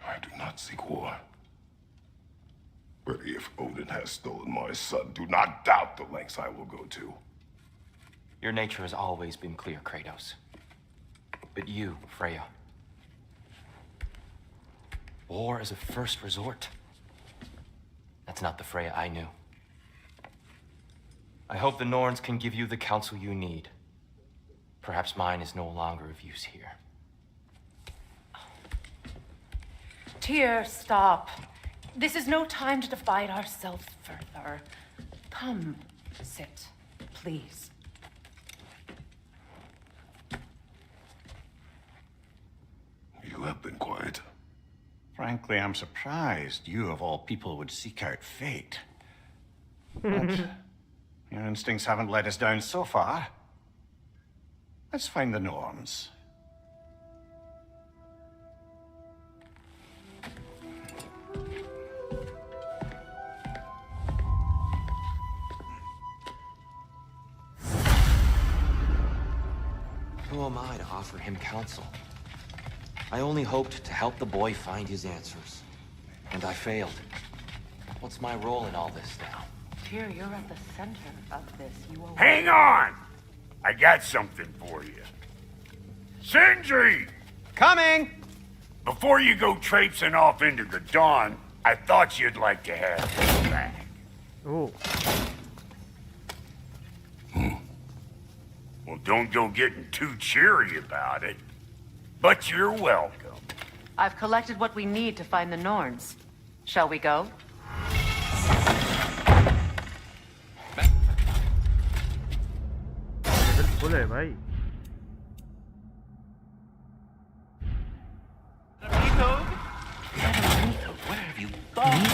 I do not seek war. But if Odin has stolen my son, do not doubt the lengths I will go to. Your nature has always been clear, Kratos. But you, Freya. War is a first resort. That's not the Freya I knew. I hope the Norns can give you the counsel you need. Perhaps mine is no longer of use here. Tyr, stop. This is no time to divide ourselves further. Come, sit, please. You have been quiet. Frankly, I'm surprised you, of all people, would seek out fate. But your instincts haven't let us down so far. Let's find the Norns. Who am I to offer him counsel? I only hoped to help the boy find his answers. And I failed. What's my role in all this now? Tyr, you're at the center of this. You are... Hang on! I got something for you. Sindri! Coming! Before you go traipsing off into the dawn, I thought you'd like to have this back. Oh. Well, don't go getting too cheery about it. But you're welcome. I've collected what we need to find the Norns. Shall we go? Full है भाई. Where have you gone?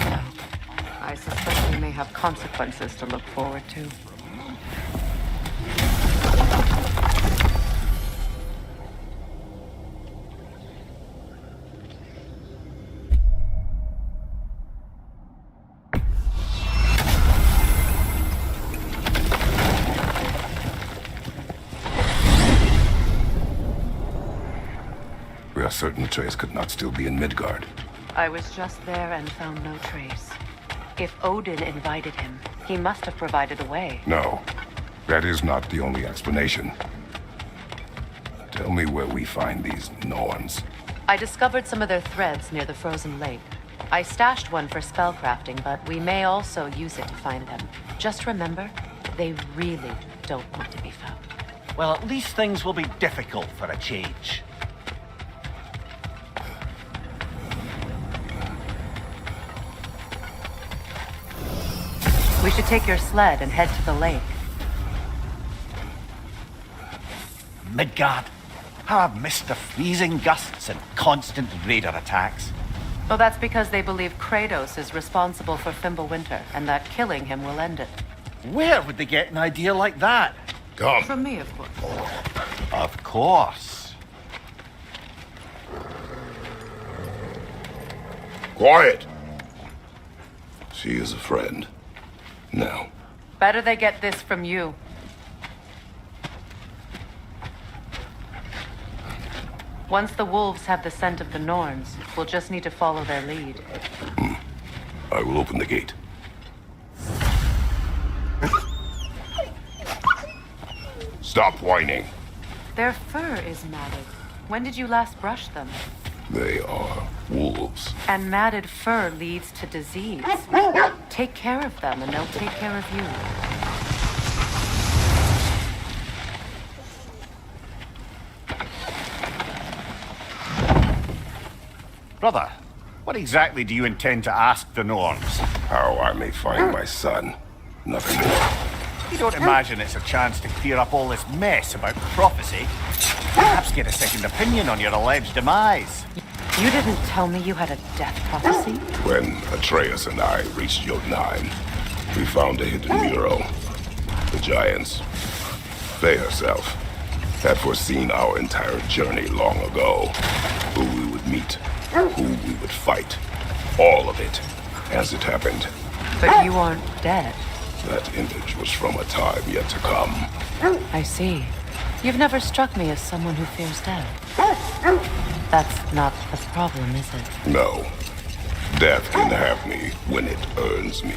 I suspect we may have consequences to look forward to. We are certain Atreus could not still be in Midgard. I was just there and found no trace. If Odin invited him, he must have provided a way. No, that is not the only explanation. Tell me where we find these Norns. I discovered some of their threads near the frozen lake. I stashed one for spellcrafting, but we may also use it to find them. Just remember, they really don't want to be found. Well, at least things will be difficult for a change. We should take your sled and head to the lake. Midgard. How I've missed the freezing gusts and constant raider attacks. Well, that's because they believe Kratos is responsible for Fimbulwinter, and that killing him will end it. Where would they get an idea like that? Come. From me, of course. Of course. Quiet! She is a friend. Now. Better they get this from you. Once the wolves have the scent of the Norns, we'll just need to follow their lead. I will open the gate. Stop whining. Their fur is matted. When did you last brush them? They are wolves. And matted fur leads to disease. Take care of them and they'll take care of you. Brother, what exactly do you intend to ask the Norns? How I may find my son. Nothing more. You don't imagine it's a chance to clear up all this mess about prophecy? Perhaps get a second opinion on your alleged demise. You didn't tell me you had a death prophecy? When Atreus and I reached Jotunheim, we found a hidden mural. The giants, they herself, had foreseen our entire journey long ago. Who we would meet, who we would fight. All of it, as it happened. But you aren't dead. That image was from a time yet to come. I see. You've never struck me as someone who fears death. That's not the problem, is it? No. Death can have me when it earns me.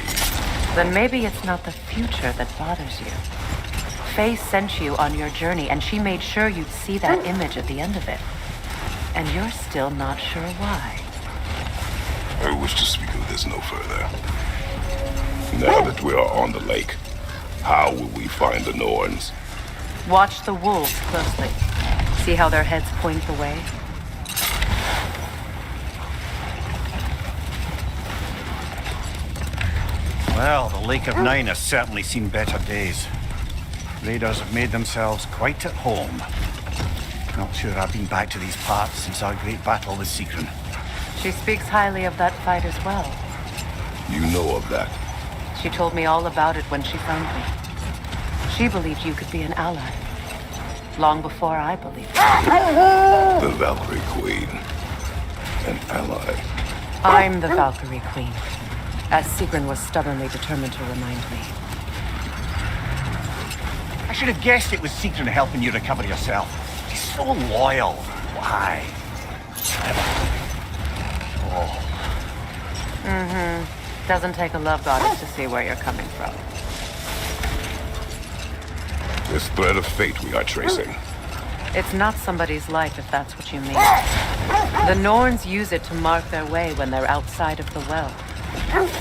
Then maybe it's not the future that bothers you. Faye sent you on your journey, and she made sure you'd see that image at the end of it. And you're still not sure why. I wish to speak of this no further. Now that we are on the lake, how will we find the Norns? Watch the wolves closely. See how their heads point the way? Well, the Lake of Nine has certainly seen better days. Raiders have made themselves quite at home. Not sure I've been back to these parts since our great battle with Sigrun. She speaks highly of that fight as well. You know of that? She told me all about it when she found me. She believed you could be an ally. Long before I believed it. The Valkyrie Queen. An ally. I'm the Valkyrie Queen, as Sigrun was stubbornly determined to remind me. I should have guessed it was Sigrun helping you recover yourself. She's so loyal. Why? Oh. Doesn't take a love goddess to see where you're coming from. This thread of fate we are tracing. It's not somebody's life, if that's what you mean. The Norns use it to mark their way when they're outside of the well.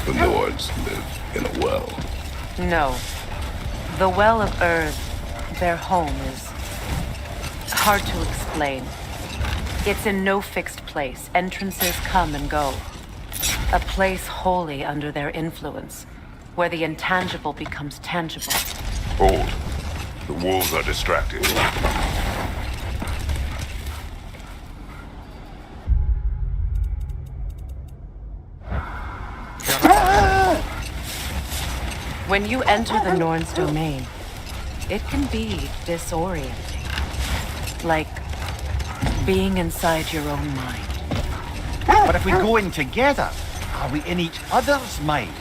The Nords live in a well. No. The Well of Earth, their home, is hard to explain. It's in no fixed place. Entrances come and go. A place wholly under their influence, where the intangible becomes tangible. Hold. The wolves are distracted. When you enter the Norn's domain, it can be disorienting. Like being inside your own mind. But if we go in together, are we in each other's mind?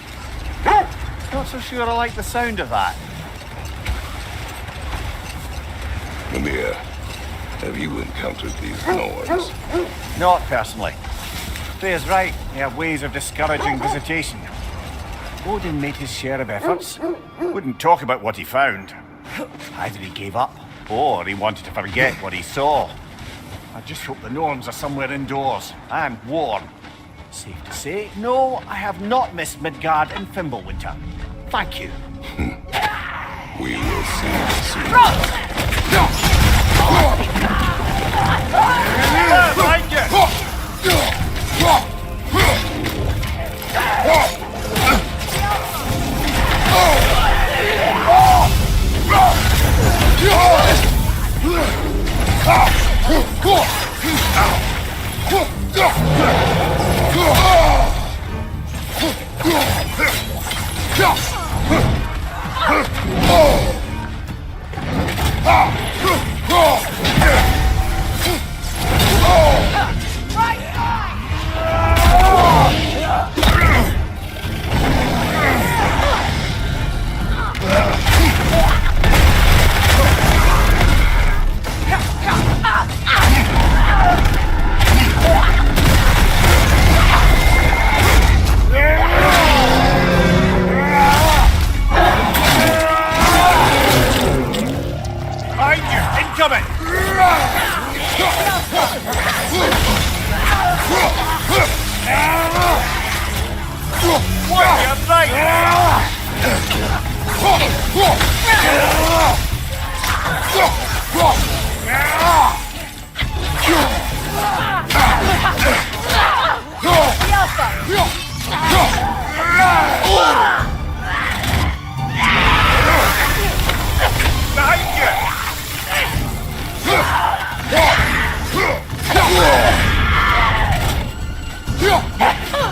Not so sure I like the sound of that. Mimir, have you encountered these Norns? Not personally. Faye's right. They have ways of discouraging visitation. Odin made his share of efforts. Wouldn't talk about what he found. Either he gave up, or he wanted to forget what he saw. I just hope the Norns are somewhere indoors, and warm. Safe to say, no, I have not missed Midgard and Fimbulwinter. Thank you. We will see soon.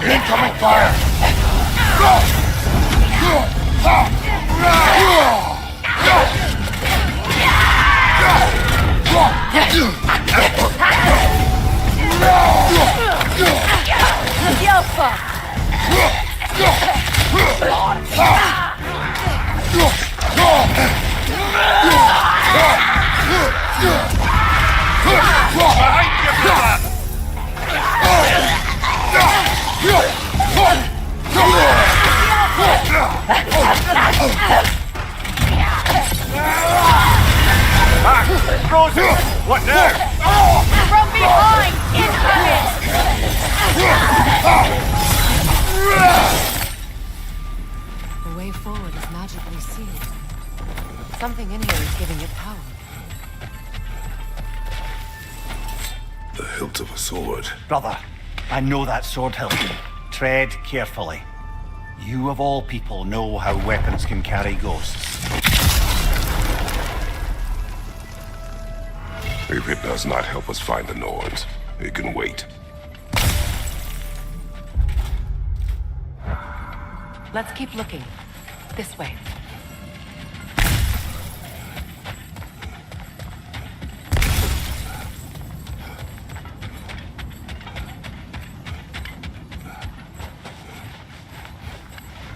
Incoming fire! Frozen! What now? From behind! Incoming! The way forward is magically sealed. Something in here is giving it power. The hilt of a sword. Brother, I know that sword hilt. Tread carefully. You of all people know how weapons can carry ghosts. If it does not help us find the Norns, it can wait. Let's keep looking. This way.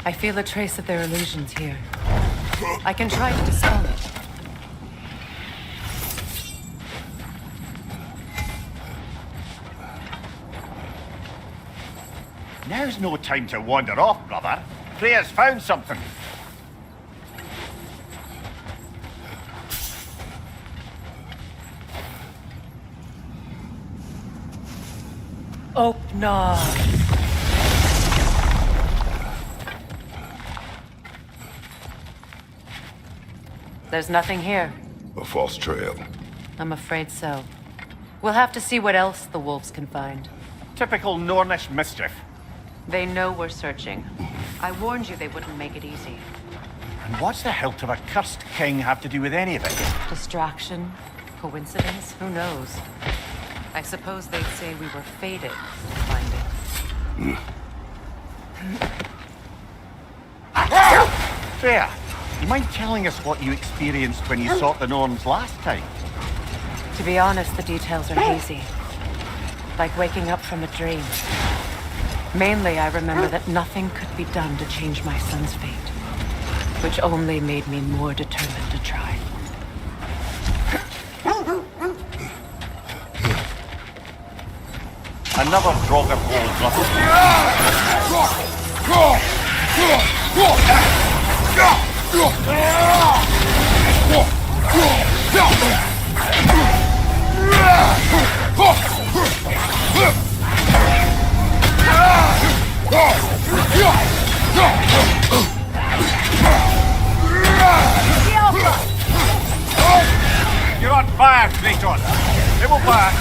I feel a trace of their illusions here. I can try to dispel it. Now's no time to wander off, brother. Freya's found something. Open. There's nothing here. A false trail. I'm afraid so. We'll have to see what else the wolves can find. Typical Nornish mischief. They know we're searching. I warned you they wouldn't make it easy. And what's the hilt of a cursed king have to do with any of it? Distraction? Coincidence? Who knows? I suppose they'd say we were fated to find it. Freya, you mind telling us what you experienced when you sought the Norns last time? To be honest, the details are hazy. Like waking up from a dream. Mainly, I remember that nothing could be done to change my son's fate. Which only made me more determined to try. Another Draugr brother. You're on fire, Kratos. It will fire.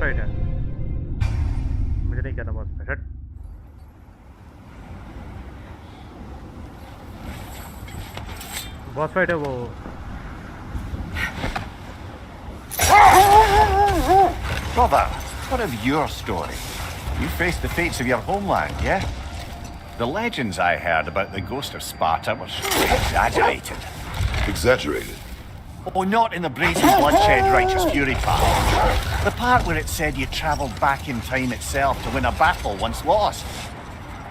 Fight है, मुझे नहीं करना boss fight. Boss fight है वो। Brother, what of your story? You faced the fates of your homeland, yeah? The legends I heard about the ghost of Sparta were surely exaggerated. Exaggerated? Oh, not in the brazen bloodshed righteous fury part. The part where it said you travelled back in time itself to win a battle once lost.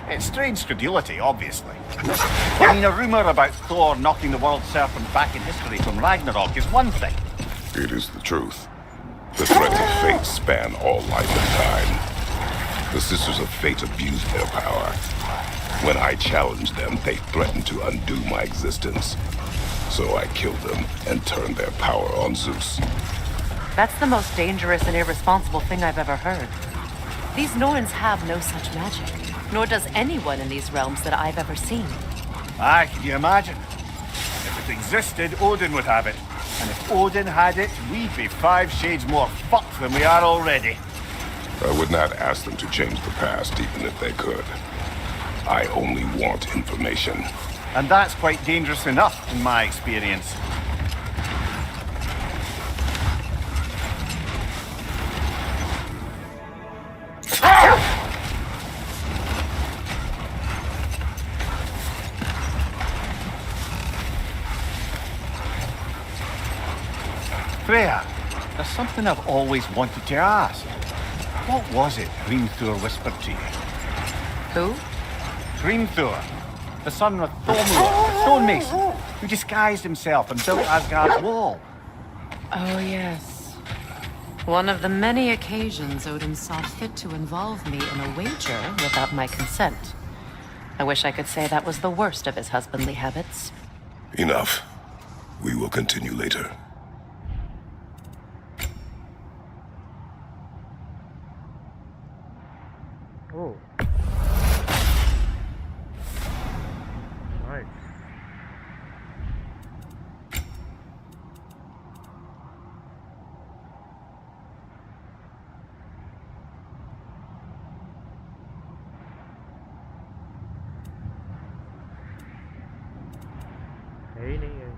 It's strange credulity, obviously. I mean, a rumour about Thor knocking the world serpent back in history from Ragnarok is one thing. It is the truth. The threats of fate span all life and time. The Sisters of Fate abused their power. When I challenged them, they threatened to undo my existence. So I killed them and turned their power on Zeus. That's the most dangerous and irresponsible thing I've ever heard. These Norns have no such magic, nor does anyone in these realms that I've ever seen. Aye, can you imagine? If it existed, Odin would have it. And if Odin had it, we'd be 5 shades more fucked than we are already. I would not ask them to change the past, even if they could. I only want information. And that's quite dangerous enough, in my experience. Freya, there's something I've always wanted to ask. What was it Hrimthur whispered to you? Who? Hrimthur, the son of Thormur, the stonemason, who disguised himself and built Asgard's wall. Oh, yes. One of the many occasions Odin saw fit to involve me in a wager without my consent. I wish I could say that was the worst of his husbandly habits. Enough. We will continue later. Oh. Nice. है ही नहीं है।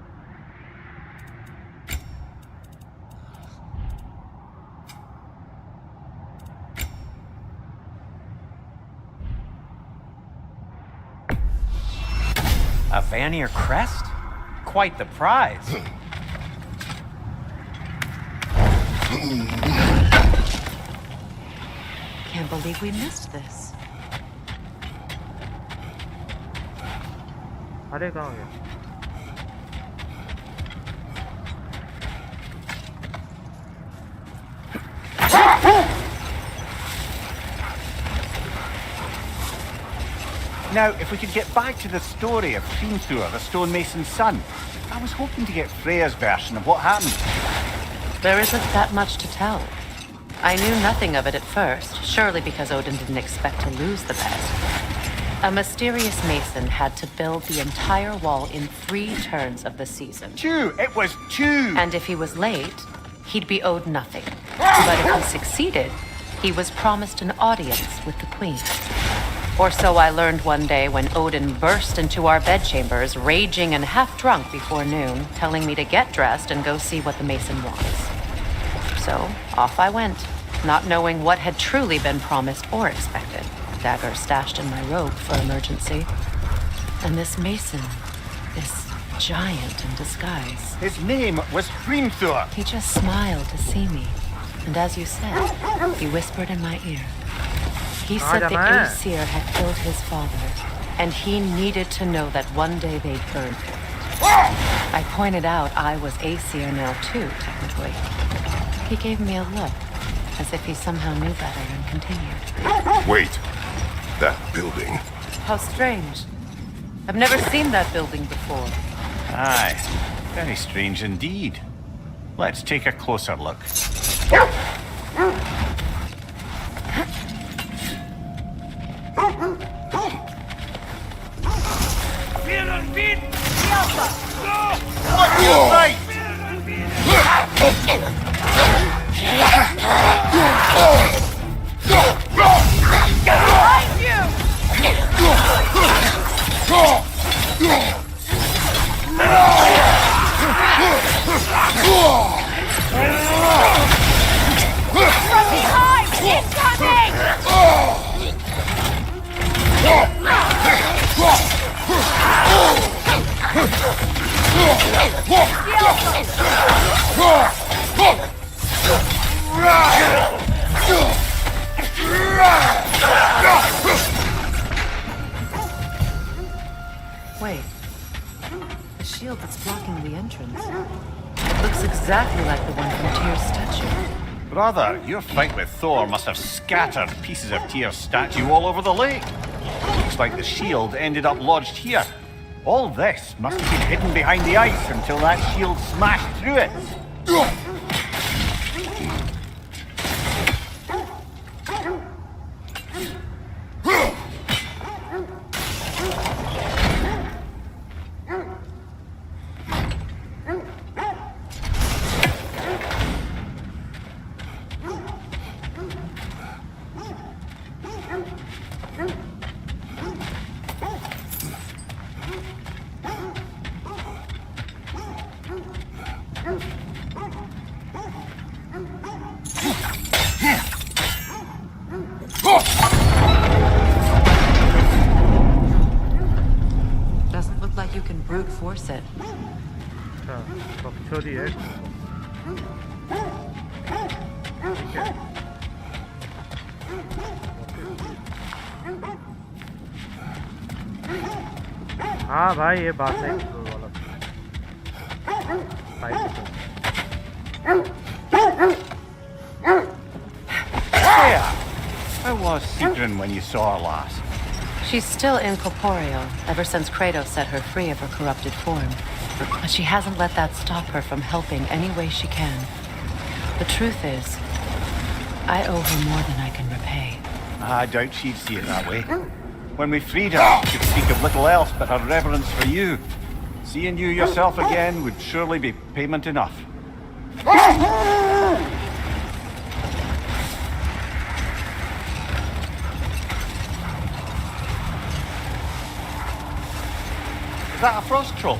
A Vanir crest? Quite the prize. Can't believe we missed this. अरे कहाँ गया? Now, if we could get back to the story of Hrimthur, the stonemason's son, I was hoping to get Freya's version of what happened. There isn't that much to tell. I knew nothing of it at first, surely because Odin didn't expect to lose the bet. A mysterious mason had to build the entire wall in 3 turns of the season. 2! It was 2! And if he was late, he'd be owed nothing. But if he succeeded, he was promised an audience with the queen. Or so I learned one day when Odin burst into our bedchambers, raging and half-drunk before noon, telling me to get dressed and go see what the mason wants. So, off I went, not knowing what had truly been promised or expected. Dagger stashed in my robe for emergency. And this mason, this giant in disguise. His name was Hrimthur. He just smiled to see me. And as you said, he whispered in my ear. He said the Aesir had killed his father, and he needed to know that one day they'd burn him. I pointed out I was Aesir now too, technically. He gave me a look, as if he somehow knew better and continued. Wait. That building. How strange. I've never seen that building before. Aye, very strange indeed. Let's take a closer look. Right! From behind! Incoming! Wait. The shield that's blocking the entrance. It looks exactly like the one from Tyr's statue. Brother, your fight with Thor must have scattered pieces of Tyr's statue all over the lake. Looks like the shield ended up lodged here. All this must have been hidden behind the ice until that shield smashed through it. Doesn't look like you can brute force it. छोड़ी है ठीक है हाँ भाई ये बात नहीं वाला How was Sigrun when you saw her last? She's still incorporeal, ever since Kratos set her free of her corrupted form. But she hasn't let that stop her from helping any way she can. The truth is, I owe her more than I can repay. I doubt she'd see it that way. When we freed her, she'd speak of little else but her reverence for you. Seeing you yourself again would surely be payment enough. Is that a frost troll?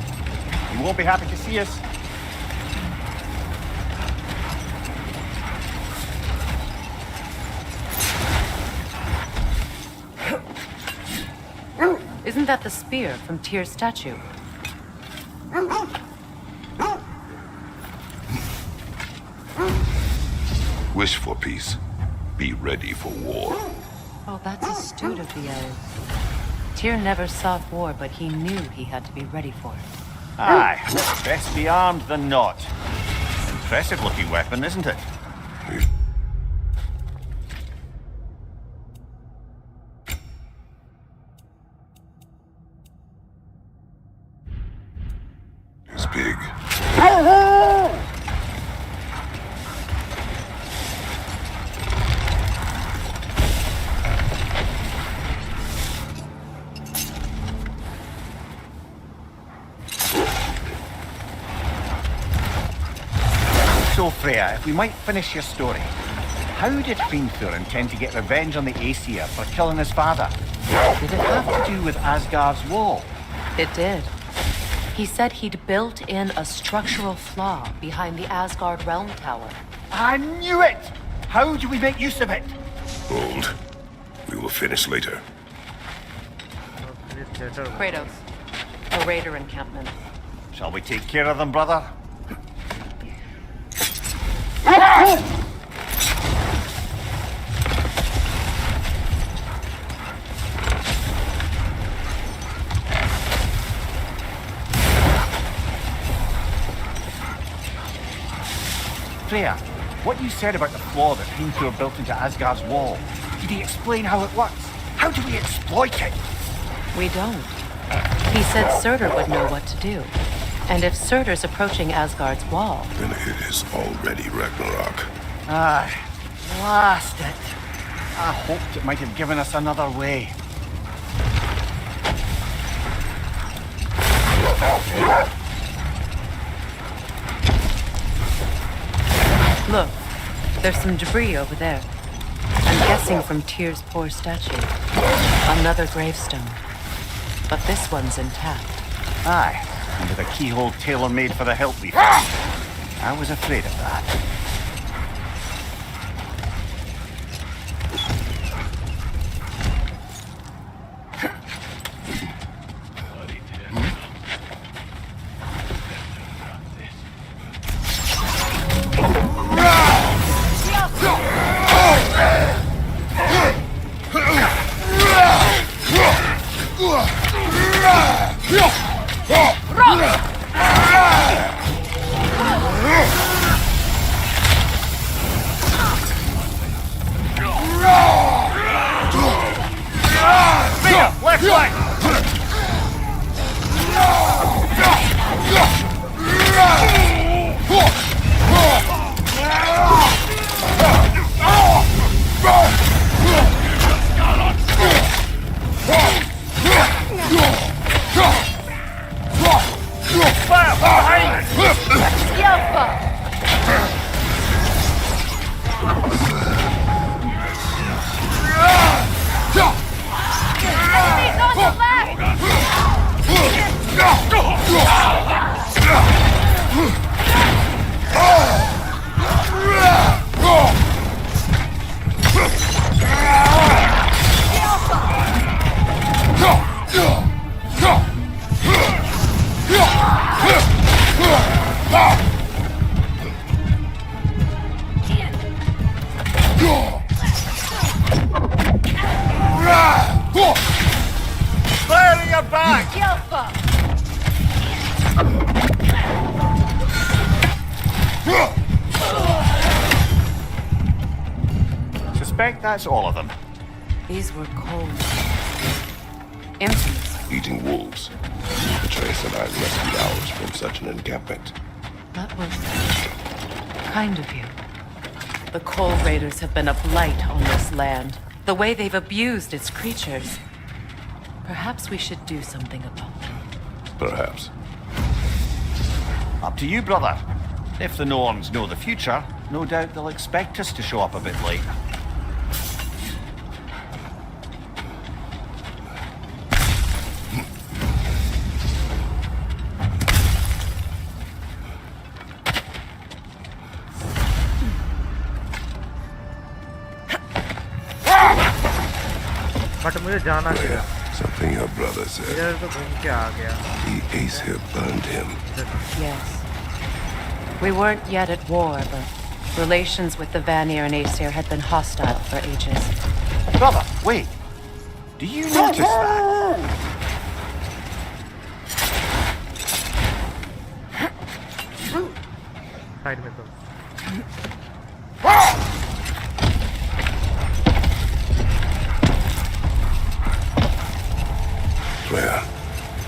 You won't be happy to see us. Isn't that the spear from Tyr's statue? Wish for peace. Be ready for war. Oh, that's astute of the elves. Tyr never sought war, but he knew he had to be ready for it. Aye, best be armed than not. Impressive looking weapon, isn't it? It's big. So, Freya, if we might finish your story. How did Hrimthur intend to get revenge on the Aesir for killing his father? Did it have to do with Asgard's wall? It did. He said he'd built in a structural flaw behind the Asgard realm tower. I knew it! How do we make use of it? Hold. We will finish later. Kratos, a raider encampment. Shall we take care of them, brother? Freya, what you said about the flaw that Hrimthur built into Asgard's wall, did he explain how it works? How do we exploit it? We don't. He said Surtur would know what to do. And if Surtur's approaching Asgard's wall... Then it is already Ragnarok. Aye, blast it. I hoped it might have given us another way. Look, there's some debris over there. I'm guessing from Tyr's poor statue. Another gravestone. But this one's intact. Aye, and with a keyhole tailor-made for the help we found. I was afraid of that. Left leg! Fire behind! Enemies on the Fire in your back! Suspect that's all of them. These were cold. Empty. Eating wolves. Atreus and I rescued ours from such an encampment. That was kind of you. The Coal Raiders have been a blight on this land. The way they've abused its creatures. Perhaps we should do something about them. Perhaps. Up to you, brother. If the Norns know the future, no doubt they'll expect us to show up a bit late. But मुझे जाना चाहिए. Something your brother said. इधर तो घूम के आ गया. The Aesir burned him. Yes. We weren't yet at war, but relations with the Vanir and Aesir had been hostile for ages. Brother, wait. Do you notice that? Side में तो. Freya,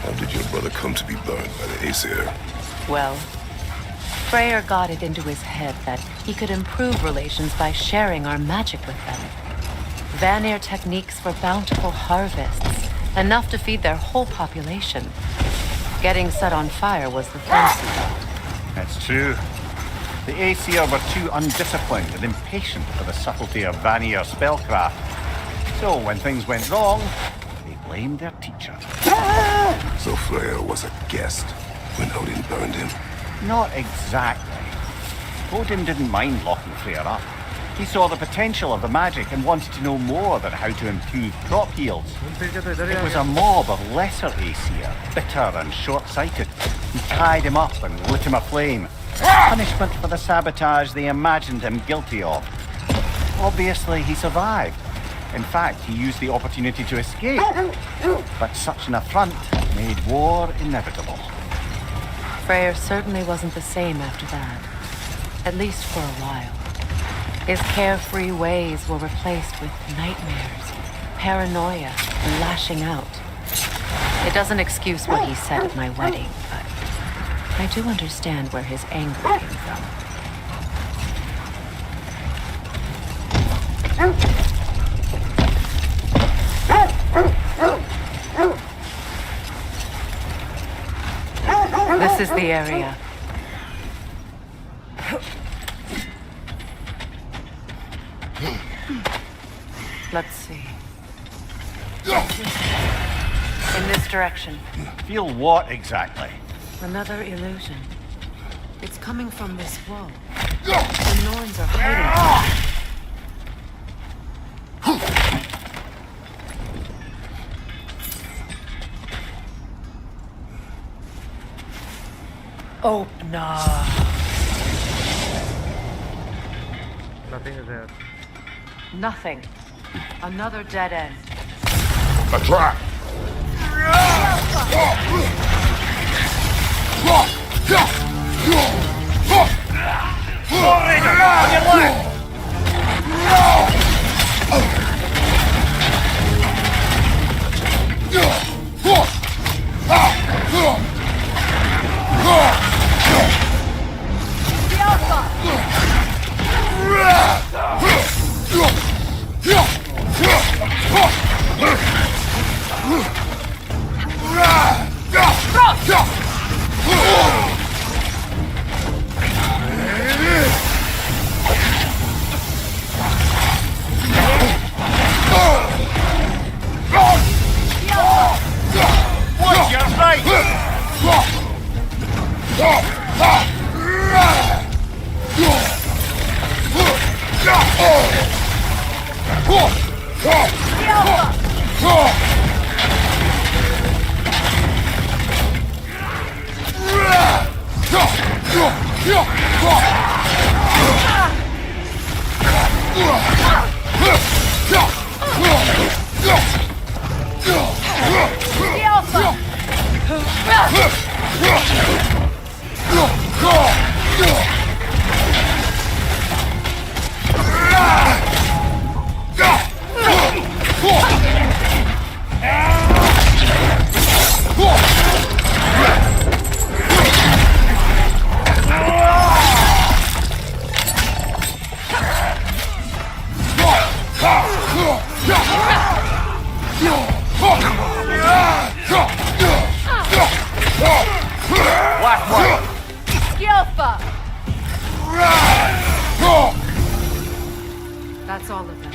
how did your brother come to be burned by the Aesir? Well, Freyr got it into his head that he could improve relations by sharing our magic with them. Vanir techniques for bountiful harvests, enough to feed their whole population. Getting set on fire was the fancy part. That's true. The Aesir were too undisciplined and impatient for the subtlety of Vanir spellcraft. So when things went wrong, they blamed their teacher. So Freya was a guest when Odin burned him? Not exactly. Odin didn't mind locking Freya up. He saw the potential of the magic and wanted to know more than how to improve crop yields. It was a mob of lesser Aesir, bitter and short-sighted, who tied him up and lit him aflame. Punishment for the sabotage they imagined him guilty of. Obviously, he survived. In fact, he used the opportunity to escape. But such an affront made war inevitable. Freyr certainly wasn't the same after that. At least for a while. His carefree ways were replaced with nightmares, paranoia, and lashing out. It doesn't excuse what he said at my wedding, but I do understand where his anger came from. This is the area. Let's see. In this direction. Feel what exactly? Another illusion. It's coming from this wall. The Norns are hiding. Oh, no. Nothing is there. Nothing. Another dead end. A trap! Moderator, on your left! What's your right? That's all of them.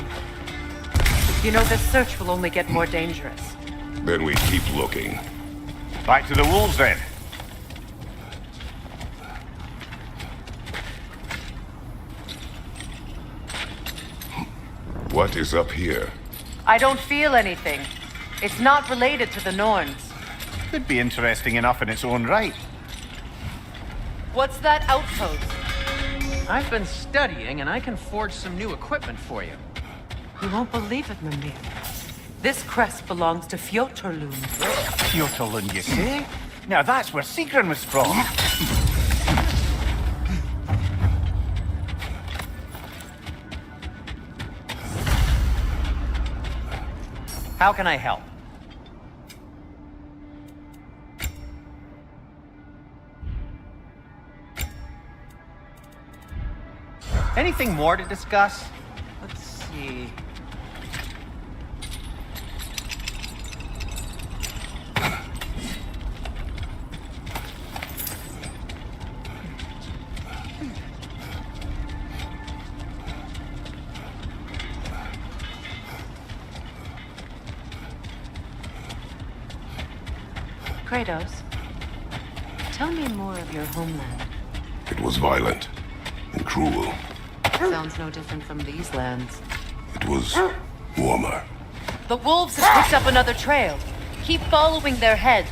You know, this search will only get more dangerous. Then we keep looking. Back to the wolves then. What is up here? I don't feel anything. It's not related to the Norns. Could be interesting enough in its own right. What's that outpost? I've been studying, and I can forge some new equipment for you. You won't believe it, Mimir. This crest belongs to Fjotorlund. Fjotorlund, you say? Now that's where Sigrun was from. How can I help? Anything more to discuss? Let's see. Kratos, tell me more of your homeland. It was violent and cruel. Sounds no different from these lands. It was warmer. The wolves have picked up another trail. Keep following their heads.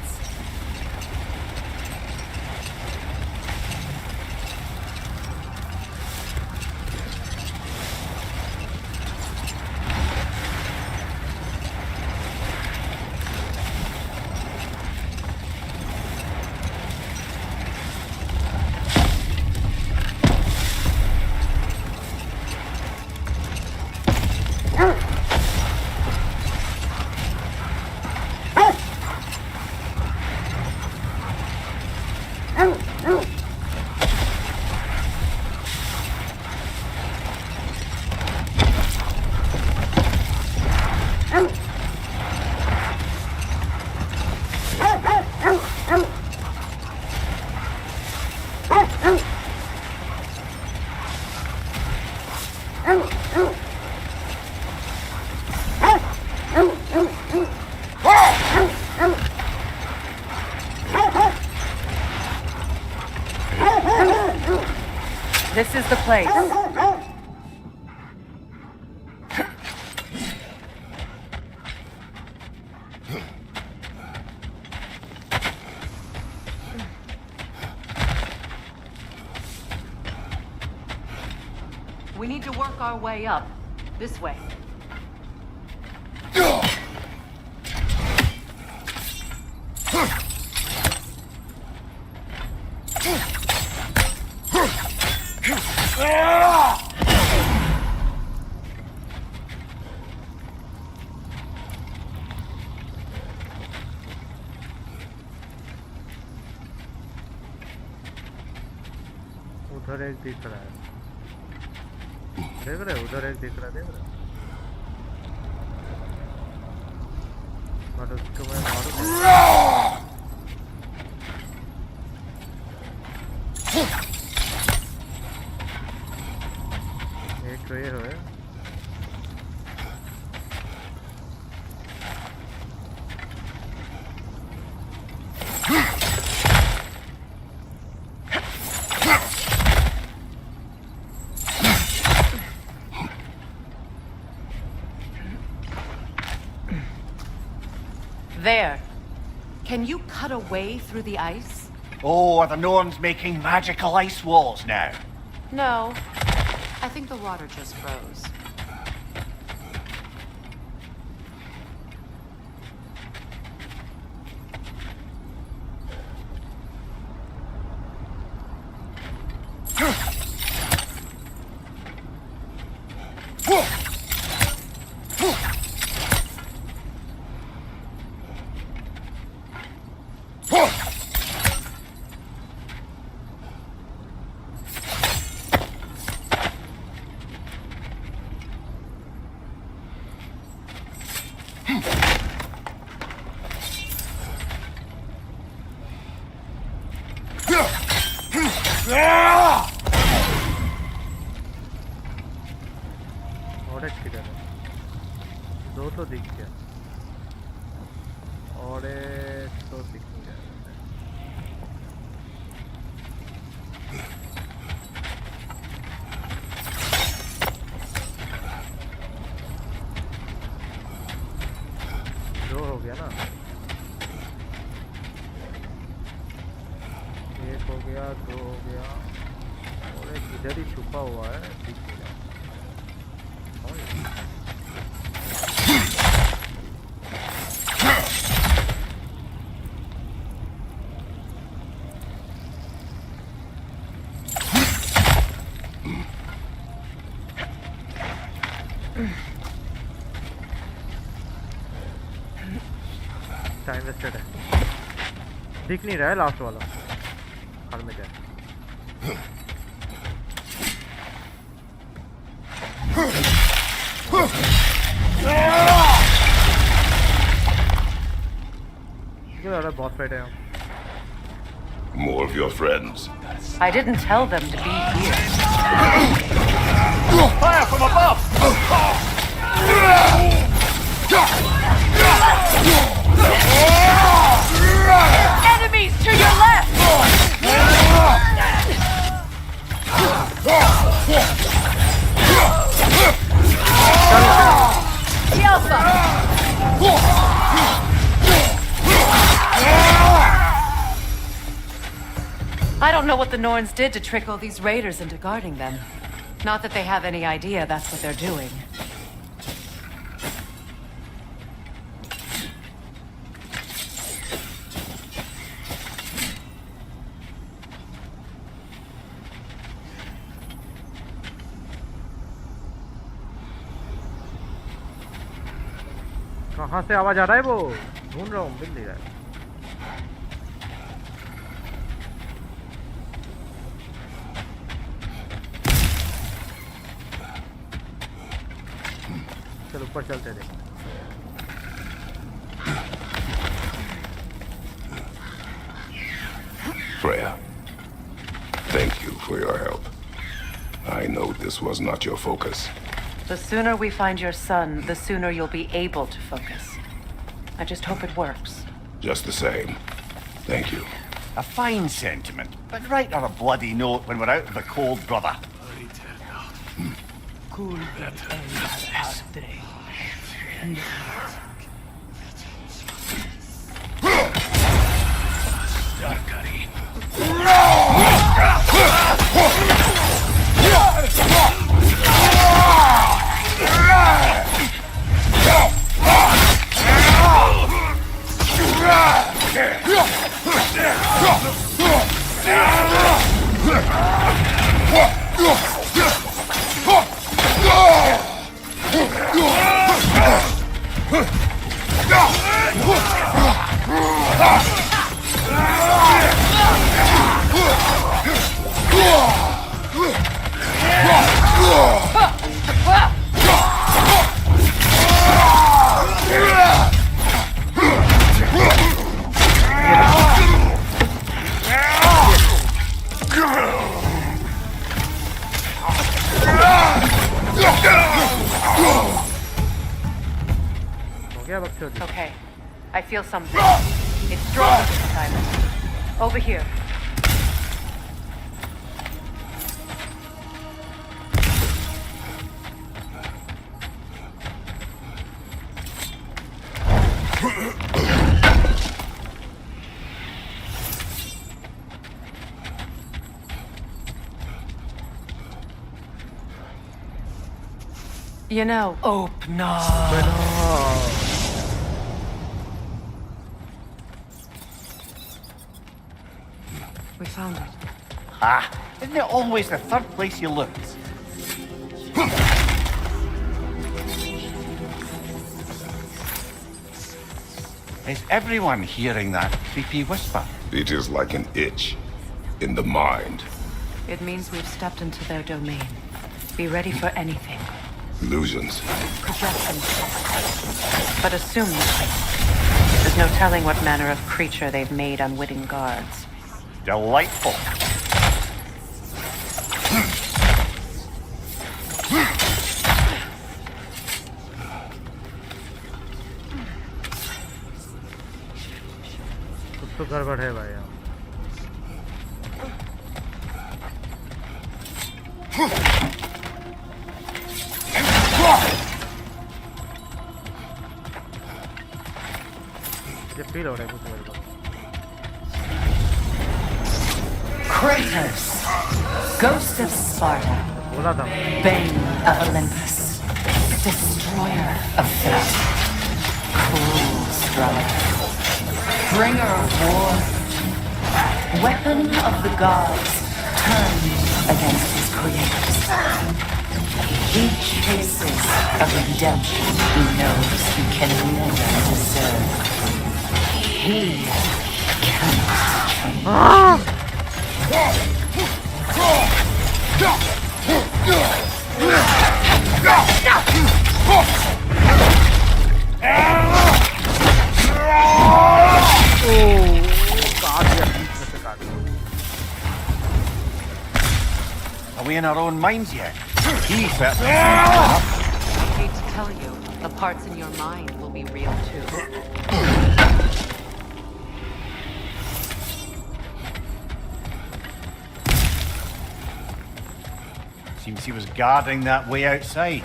This is the place. We need to work our way up. This way. उधर एक दिख रहा है, देख रहे? उधर एक दिख रहा है, देख रहे? बट उसको मैं मारूं। एक तो ये है। There. Can you cut a way through the ice? Oh, are the Norns making magical ice walls now? No. I think the water just froze. और एक किधर है? दो तो दिख गया और एक तो दिख गया। दो हो गया ना, एक हो गया, दो हो गया और एक इधर ही छुपा हुआ है, दिख गया। टाइम वेस्टेड है, दिख नहीं रहा है लास्ट वाला। हर में जाए boss fight है। More of your friends. I didn't tell them to be here. Fire from above! Enemies to your left! I don't know what the Norns did to trick all these raiders into guarding them. Not that they have any idea that's what they're doing. कहाँ से आवाज आ रहा है? वो ढूंढ रहा हूँ, मिल नहीं रहा है। चल ऊपर चलते हैं। Freya, thank you for your help. I know this was not your focus. The sooner we find your son, the sooner you'll be able to focus. I just hope it works. Just the same, thank you. A fine sentiment, but write her a bloody note when we're out of the cold, brother. Okay, I feel something. It's stronger this time. Over here. You know, open up. We found it. Ah, isn't it always the third place you look? Is everyone hearing that creepy whisper? It is like an itch in the mind. It means we've stepped into their domain. Be ready for anything. Illusions. Projection. But assume nothing. There's no telling what manner of creature they've made unwitting guards. Delightful. कुछ तो गड़बड़ है भाई यहाँ। ये feel हो रहा है कुछ मेरे को। Kratos, Ghost of Sparta, Bane of Olympus, Destroyer of Fate, Cruel Strife, Bringer of War, Weapon of the Gods, turned against his creators. He chases a redemption he knows he can never deserve. He cannot change. Are we in our own minds yet? He certainly. I hate to tell you, the parts in your mind will be real too. Seems he was guarding that way outside.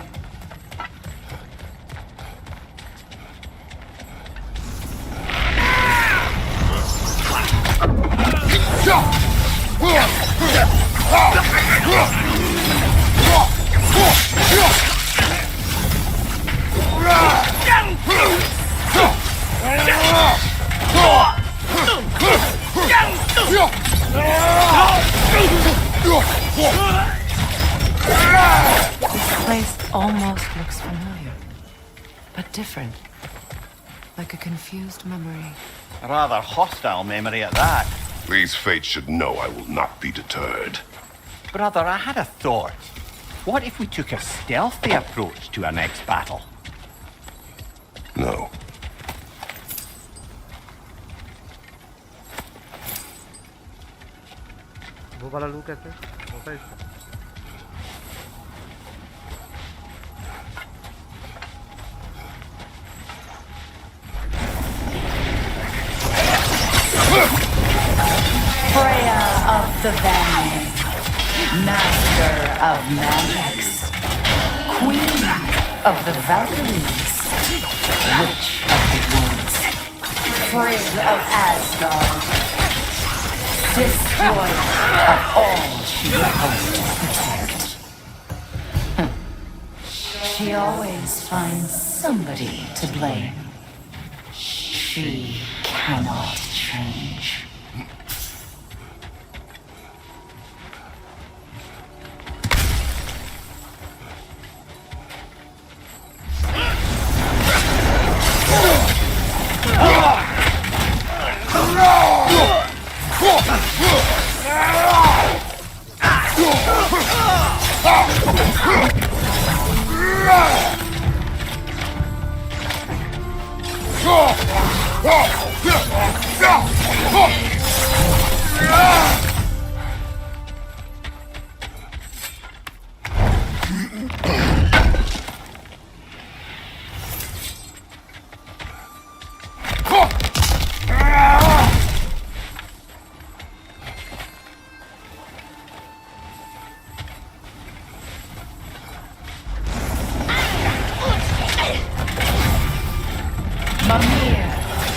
This place almost looks familiar, but different. Like a confused memory. A rather hostile memory at that. These fates should know I will not be deterred. Brother, I had a thought. What if we took a stealthy approach to our next battle? No. वो वाला लू कैसे होता है इसका? Freya of the Vanguard, Master of Magics, Queen of the Valkyries, Witch of the Woods, Frigg of Asgard, Destroyer of all she hoped to protect. She always finds somebody to blame. She cannot change.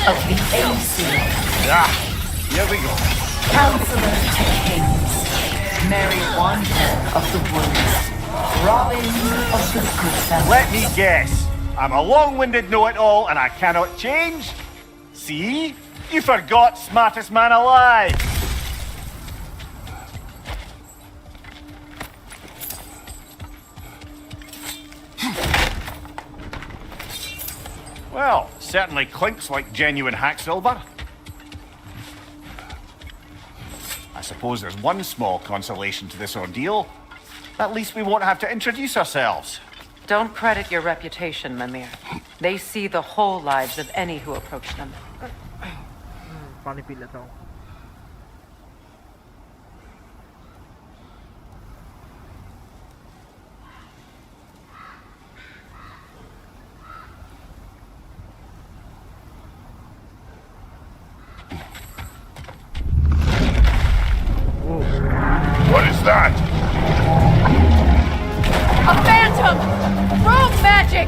Of the Aesir. Here we go. Counselor to Kings. Mary Wanderer of the Woods. Robin of the Goodfellas. Let me guess. I'm a long-winded know-it-all and I cannot change? See? You forgot smartest man alive. Well, certainly clinks like genuine hack silver. I suppose there's one small consolation to this ordeal. At least we won't have to introduce ourselves. Don't credit your reputation, Mimir. They see the whole lives of any who approach them. पानी P लेता हूँ. What is that? A phantom! Rune magic!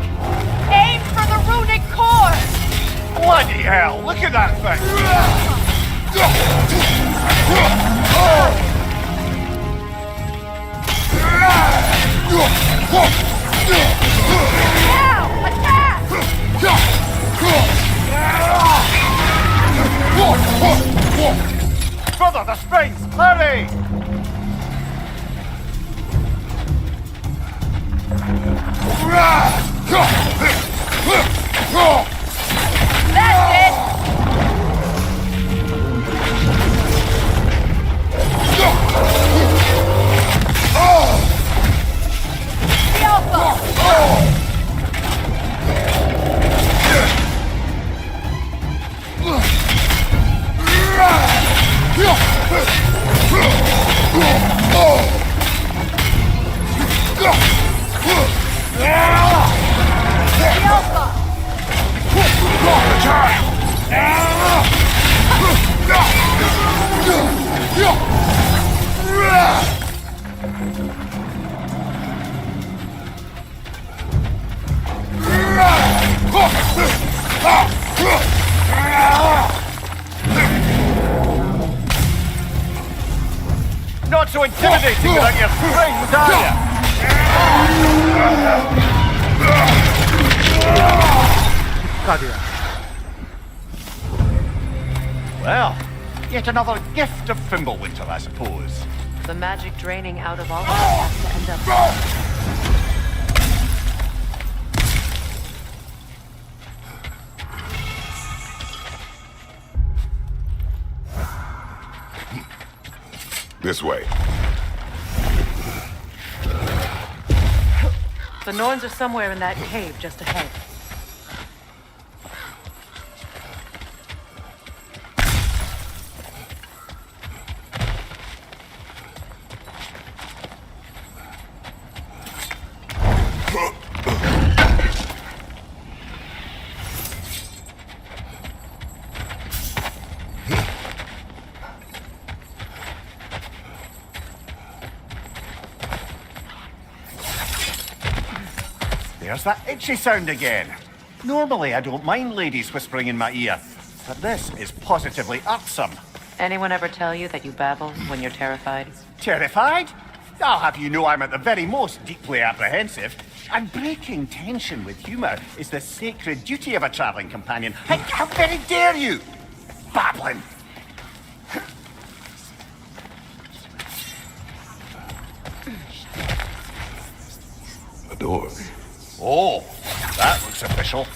Aim for the runic core! Bloody hell, look at that thing! Now! Attack! Brother, the springs! Hurry! That's it! The Alpha! Not so intimidating without your springs, are you? Well, yet another gift of Fimbulwinter, I suppose. The magic draining out of all of us has to end up. This way. The Norns are somewhere in that cave just ahead. There's that itchy sound again. Normally, I don't mind ladies whispering in my ear, but this is positively irksome. Anyone ever tell you that you babble when you're terrified? Terrified? I'll have you know I'm at the very most deeply apprehensive. And breaking tension with humour is the sacred duty of a travelling companion. How very dare you! Babbling! A door. Oh, that looks official.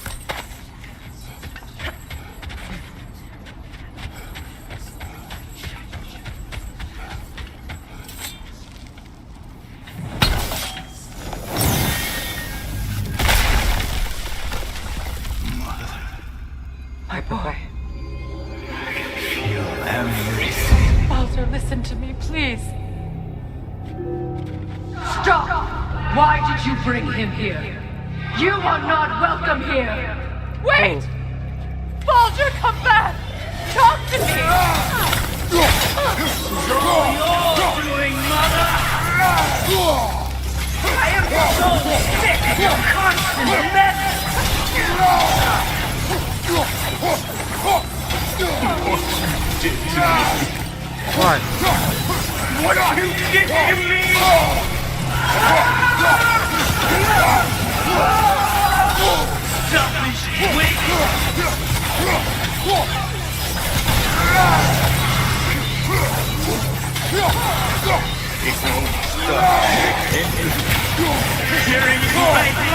My boy. I can feel everything. Walter, listen to me, please. Stop! Why did you bring him here? You are not welcome here! Wait! Baldur, come back! Talk to me! You're doing, Mother! I am so sick of your constant mess! What? What you did to me! Selfish witch! Hearing you make me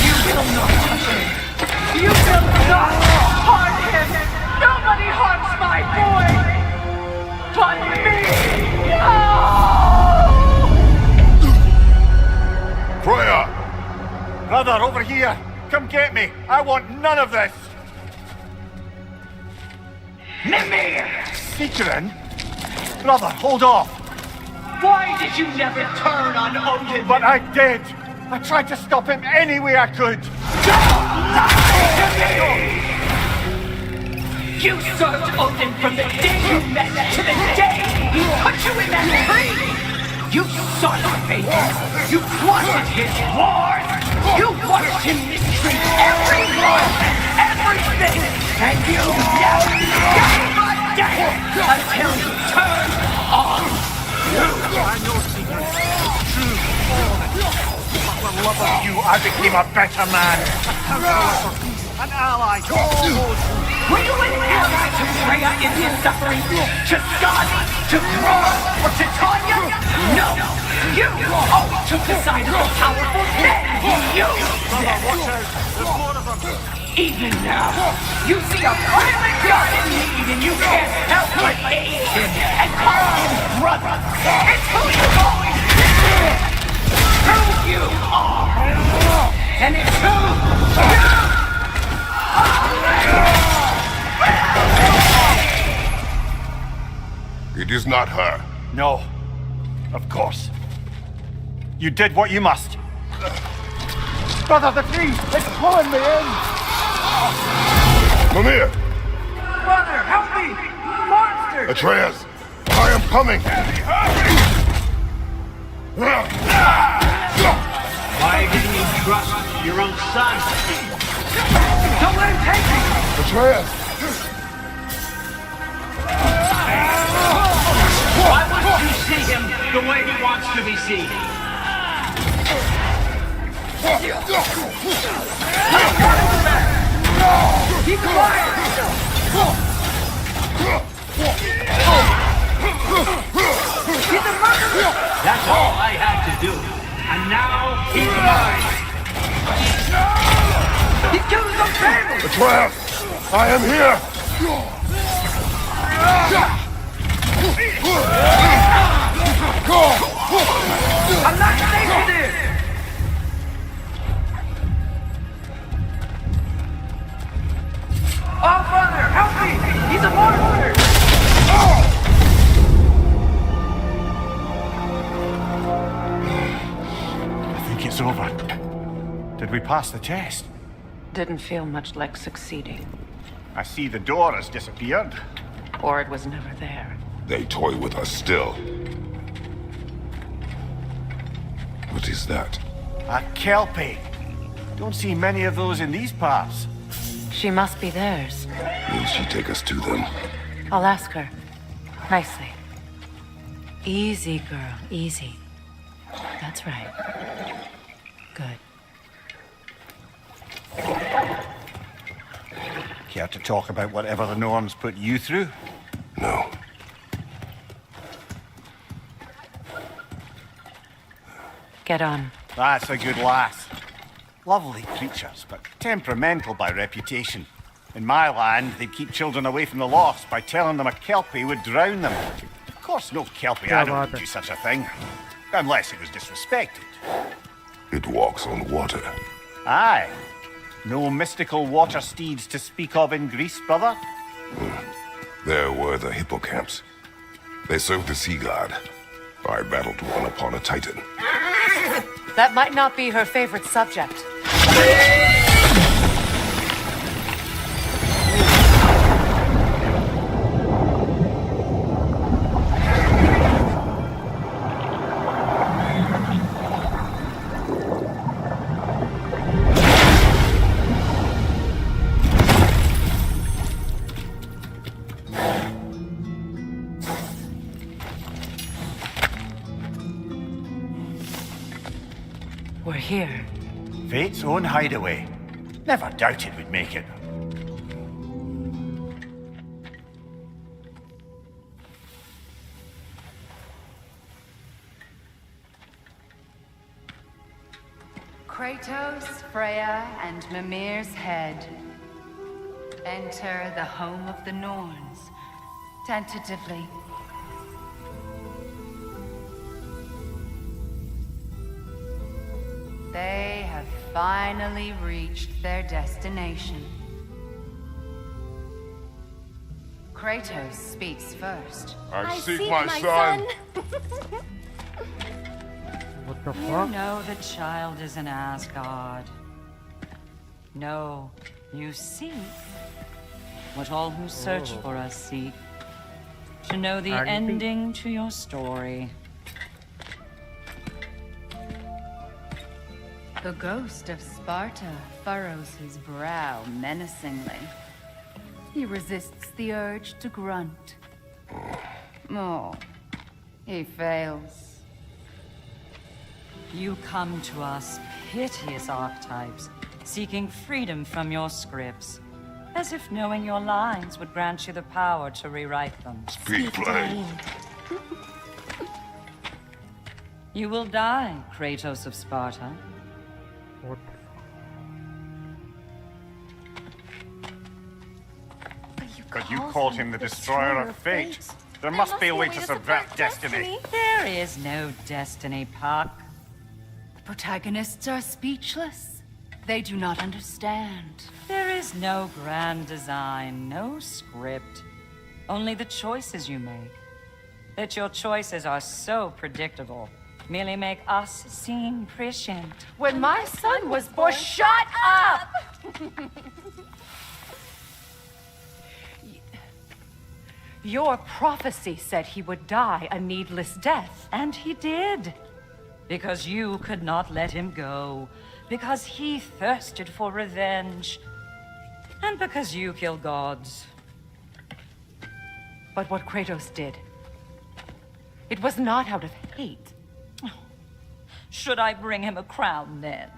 You will not touch him! You will not harm him! Nobody harms my boy! But me! No! Freya! Brother, over here! Come get me! I want none of this! Mimir! Seekerin? Brother, hold off! Why did you never turn on Odin? But I did! I tried to stop him any way I could! You served Odin from the day you met to the day he put you in that tree! You sought his favor! You plotted his wars! You watched him mistreat everyone and everything! And you never gave a damn until you turned on you! I know, Seekerin. True. For the love of you, I became a better man. A counselor for peace, an ally to all those who... Were you an ally to Freya in his suffering? To Skadi? To Gror? Or to Tanya? No! You always took the side of the powerful men he used! Brother, watch out! There's more of them! Even now, you see a violent god in need and you can't help but aid him and call him brother! It's who you've always been! Who you are! And it's who you It is not her. No. Of course. You did what you must. Brother, the tree! It's pulling me in! Mimir! Brother, help me! Monster! Atreus! I am coming! Why didn't you trust your own son? Don't let him take me! Atreus! Why wouldn't you see him the way he wants to be seen? Keep quiet! He's a murderer! That's all I had to do. And now he's mine. He's killing some family! Atreus! I am here! I'm not safe in there! Oh, brother, help me! He's a monster! I think it's over. Did we pass the test? Didn't feel much like succeeding. I see the door has disappeared. Or it was never there. They toy with us still. What is that? A kelpie. Don't see many of those in these parts. She must be theirs. Will she take us to them? I'll ask her. Nicely. Easy, girl. Easy. That's right. Good. Care to talk about whatever the norms put you through? No. Get on. That's a good lass. Lovely creatures, but temperamental by reputation. In my land, they'd keep children away from the lost by telling them a kelpie would drown them. Of course, no kelpie adult would do such a thing. Unless it was disrespected. It walks on water. Aye. No mystical water steeds to speak of in Greece, brother? There were the hippocamps. They served the sea god. I battled one upon a titan. That might not be her favorite subject. We're here. Fate's own hideaway. Never doubted we'd make it. Kratos, Freya, and Mimir's head. Enter the home of the Norns, tentatively. They have finally reached their destination. Kratos speaks first. I seek my son. What the You fuck? know the child is an Asgard. No, you seek what all who search for us seek. To know the ending to your story. The ghost of Sparta furrows his brow menacingly. He resists the urge to grunt. Oh, he fails. You come to us, piteous archetypes, seeking freedom from your scripts, as if knowing your lines would grant you the power to rewrite them. Speak plain. You will die, Kratos of Sparta. What? But you called him the destroyer of fate. There must be a way to subvert destiny. There is no destiny, Puck. The protagonists are speechless. They do not understand. There is no grand design, no script. Only the choices you make. That your choices are so predictable merely make us seem prescient. When my son was born, shut up! Your prophecy said he would die a needless death. And he did. Because you could not let him go. Because he thirsted for revenge. And because you kill gods. But what Kratos did, it was not out of hate. Should I bring him a crown then?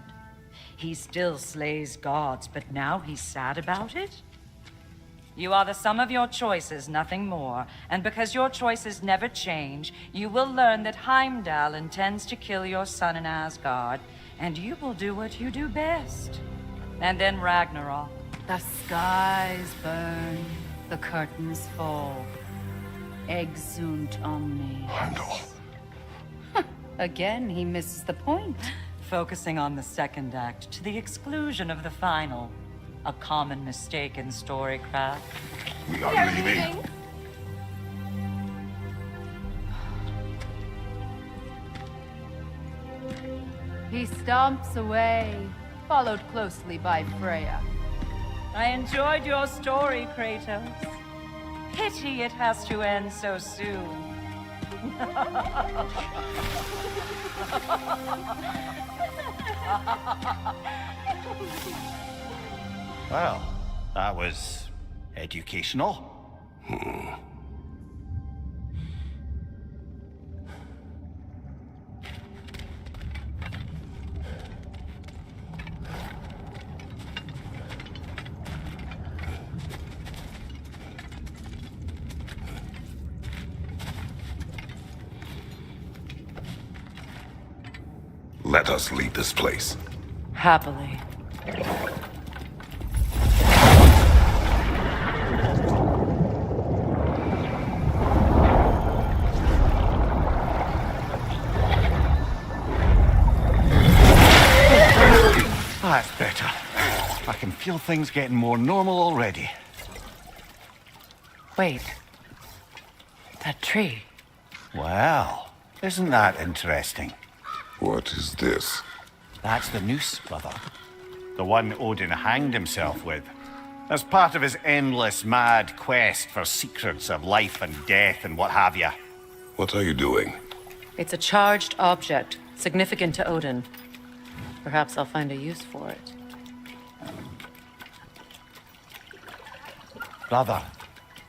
He still slays gods, but now he's sad about it? You are the sum of your choices, nothing more. And because your choices never change, you will learn that Heimdall intends to kill your son in Asgard, and you will do what you do best. And then Ragnarok. The skies burn, the curtains fall. Exunt omnes. Heimdall. Again, he misses the point. Focusing on the second act to the exclusion of the final. A common mistake in storycraft. We are leaving. He stomps away, followed closely by Freya. I enjoyed your story, Kratos. Pity it has to end so soon. Well, that was educational. Let us leave this place. Happily. That's better. I can feel things getting more normal already. Wait. That tree. Well, isn't that interesting? What is this? That's the noose, brother. The one Odin hanged himself with. As part of his endless, mad quest for secrets of life and death and what have you. What are you doing? It's a charged object, significant to Odin. Perhaps I'll find a use for it. Brother,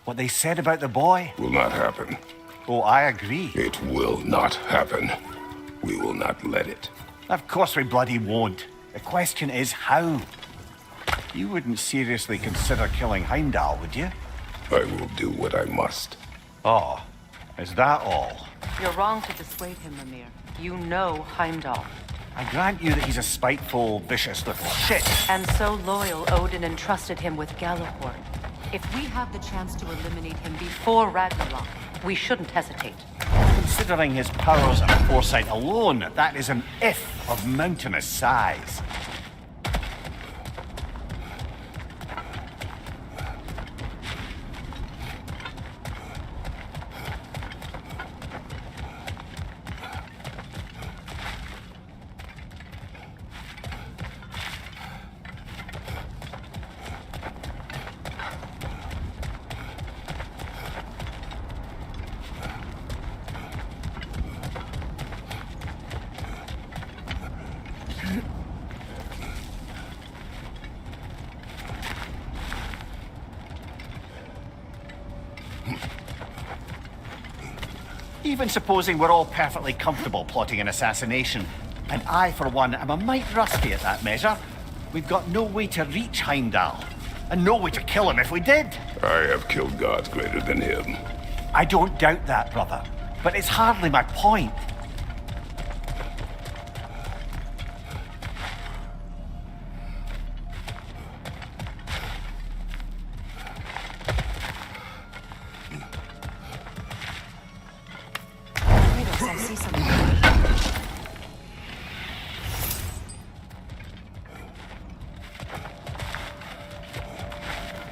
what they said about the boy? Will not happen. Oh, I agree. It will not happen. We will not let it. Of course we bloody won't. The question is how. You wouldn't seriously consider killing Heimdall, would you? I will do what I must. Oh, is that all? You're wrong to dissuade him, Mimir. You know Heimdall. I grant you that he's a spiteful, vicious little shit. And so loyal, Odin entrusted him with Gjallarhorn. If we have the chance to eliminate him before Ragnarok, we shouldn't hesitate. Considering his powers and foresight alone, that is an if of mountainous size. Even supposing we're all perfectly comfortable plotting an assassination, and I, for one, am a mite rusty at that measure, we've got no way to reach Heimdall, and no way to kill him if we did. I have killed gods greater than him. I don't doubt that, brother, but it's hardly my point. I see something.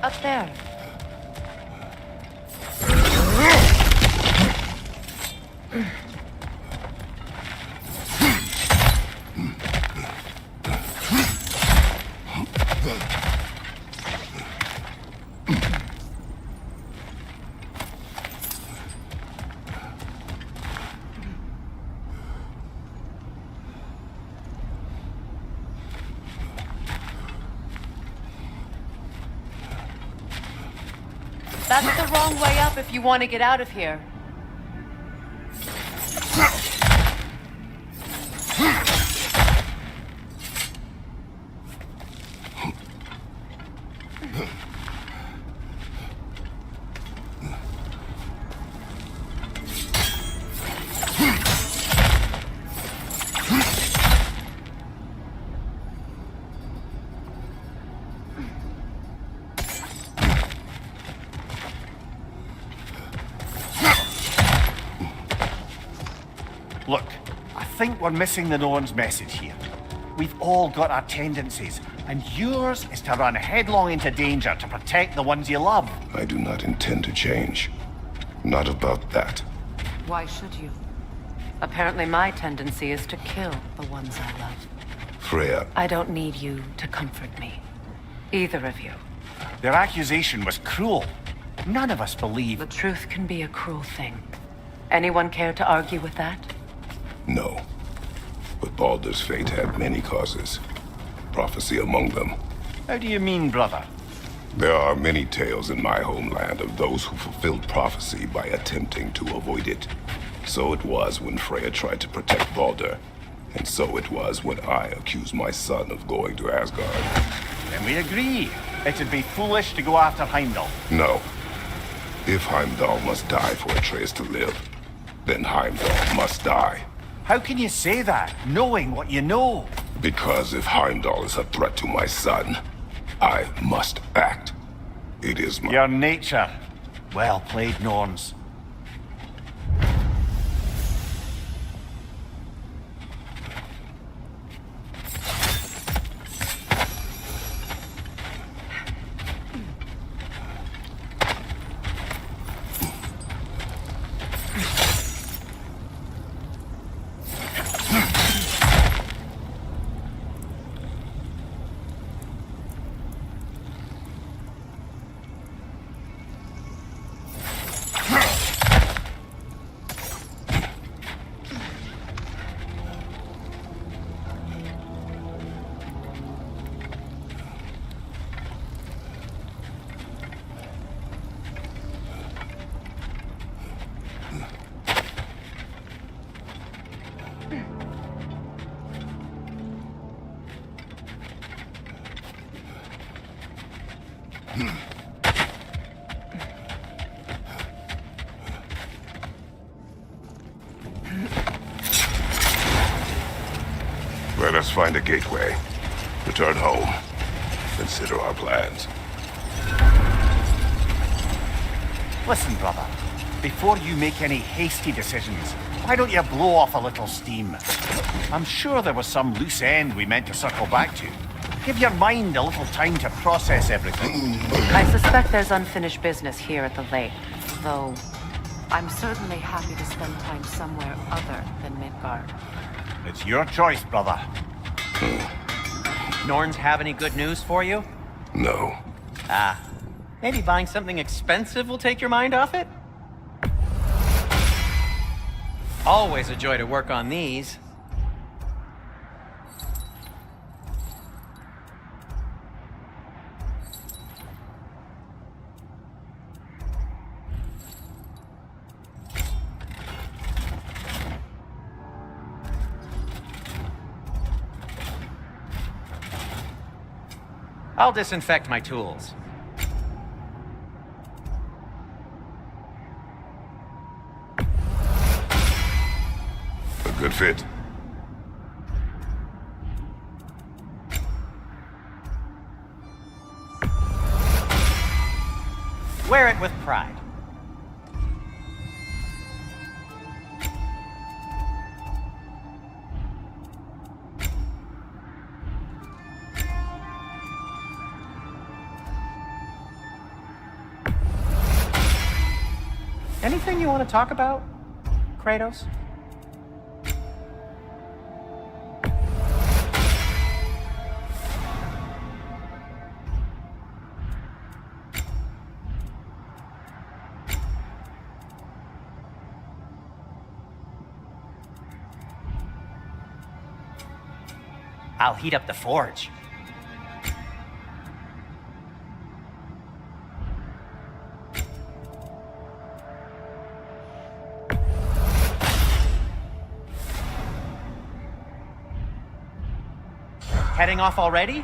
Up there. That's the wrong way up if you want to get out of here. Look, I think we're missing the Norn's message here. We've all got our tendencies, and yours is to run headlong into danger to protect the ones you love. I do not intend to change. Not about that. Why should you? Apparently my tendency is to kill the ones I love. Freya. I don't need you to comfort me. Either of you. Their accusation was cruel. None of us believe... The truth can be a cruel thing. Anyone care to argue with that? No. But Baldur's fate had many causes. Prophecy among them. How do you mean, brother? There are many tales in my homeland of those who fulfilled prophecy by attempting to avoid it. So it was when Freya tried to protect Baldur. And so it was when I accused my son of going to Asgard. Then we agree. It'd be foolish to go after Heimdall. No. If Heimdall must die for Atreus to live, then Heimdall must die. How can you say that, knowing what you know? Because if Heimdall is a threat to my son, I must act. It is my... Your nature. Well played, Norns. Let us find a gateway. Return home. Consider our plans. Listen, brother. Before you make any hasty decisions, why don't you blow off a little steam? I'm sure there was some loose end we meant to circle back to. Give your mind a little time to process everything. I suspect there's unfinished business here at the lake, though I'm certainly happy to spend time somewhere other than Midgard. It's your choice, brother. Norns have any good news for you? No. Ah. Maybe buying something expensive will take your mind off it? Always a joy to work on these. I'll disinfect my tools. A good fit. Wear it with pride. Anything you want to talk about, Kratos? I'll heat up the forge. Heading off already?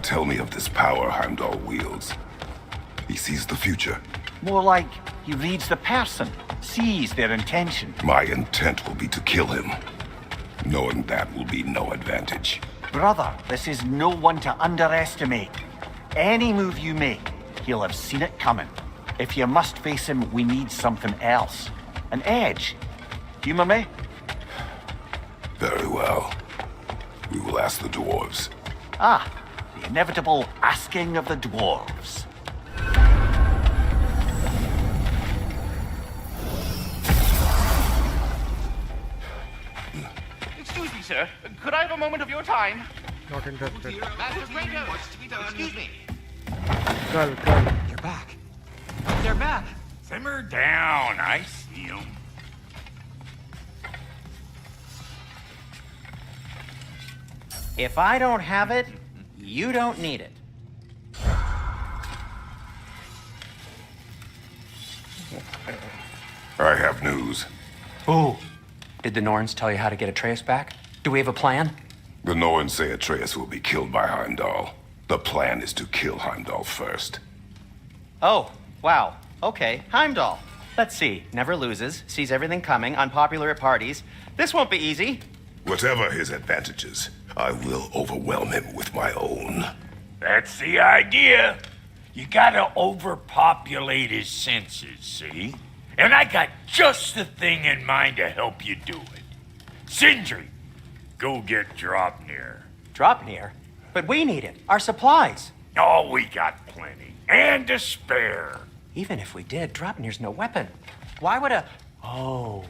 tell me of this power Heimdall wields. He sees the future. More like he reads the person, sees their intention. My intent will be to kill him. Knowing that will be no advantage. Brother, this is no one to underestimate. Any move you make, he'll have seen it coming. If you must face him, we need something else. An edge. Humor me? Very well. We will ask the dwarves. Ah, the inevitable asking of the dwarves. Excuse me, sir. Could I have a moment of your time? Not interested. Master Kratos, what's to be done? Excuse me. Girl. You're back. They're back. Simmer down. I see them. If I don't have it, you don't need it. I have news. Oh, did the Norns tell you how to get Atreus back? Do we have a plan? The Norns say Atreus will be killed by Heimdall. The plan is to kill Heimdall first. Oh, wow. Okay, Heimdall. Let's see. Never loses, sees everything coming, unpopular at parties. This won't be easy. Whatever his advantages, I will overwhelm him with my own. That's the idea. You gotta overpopulate his senses, see? And I got just the thing in mind to help you do it. Sindri, go get Dropnir. Dropnir? But we need it. Our supplies. Oh, we got plenty. And to spare. Even if we did, Dropnir's no weapon. Why would a... Oh.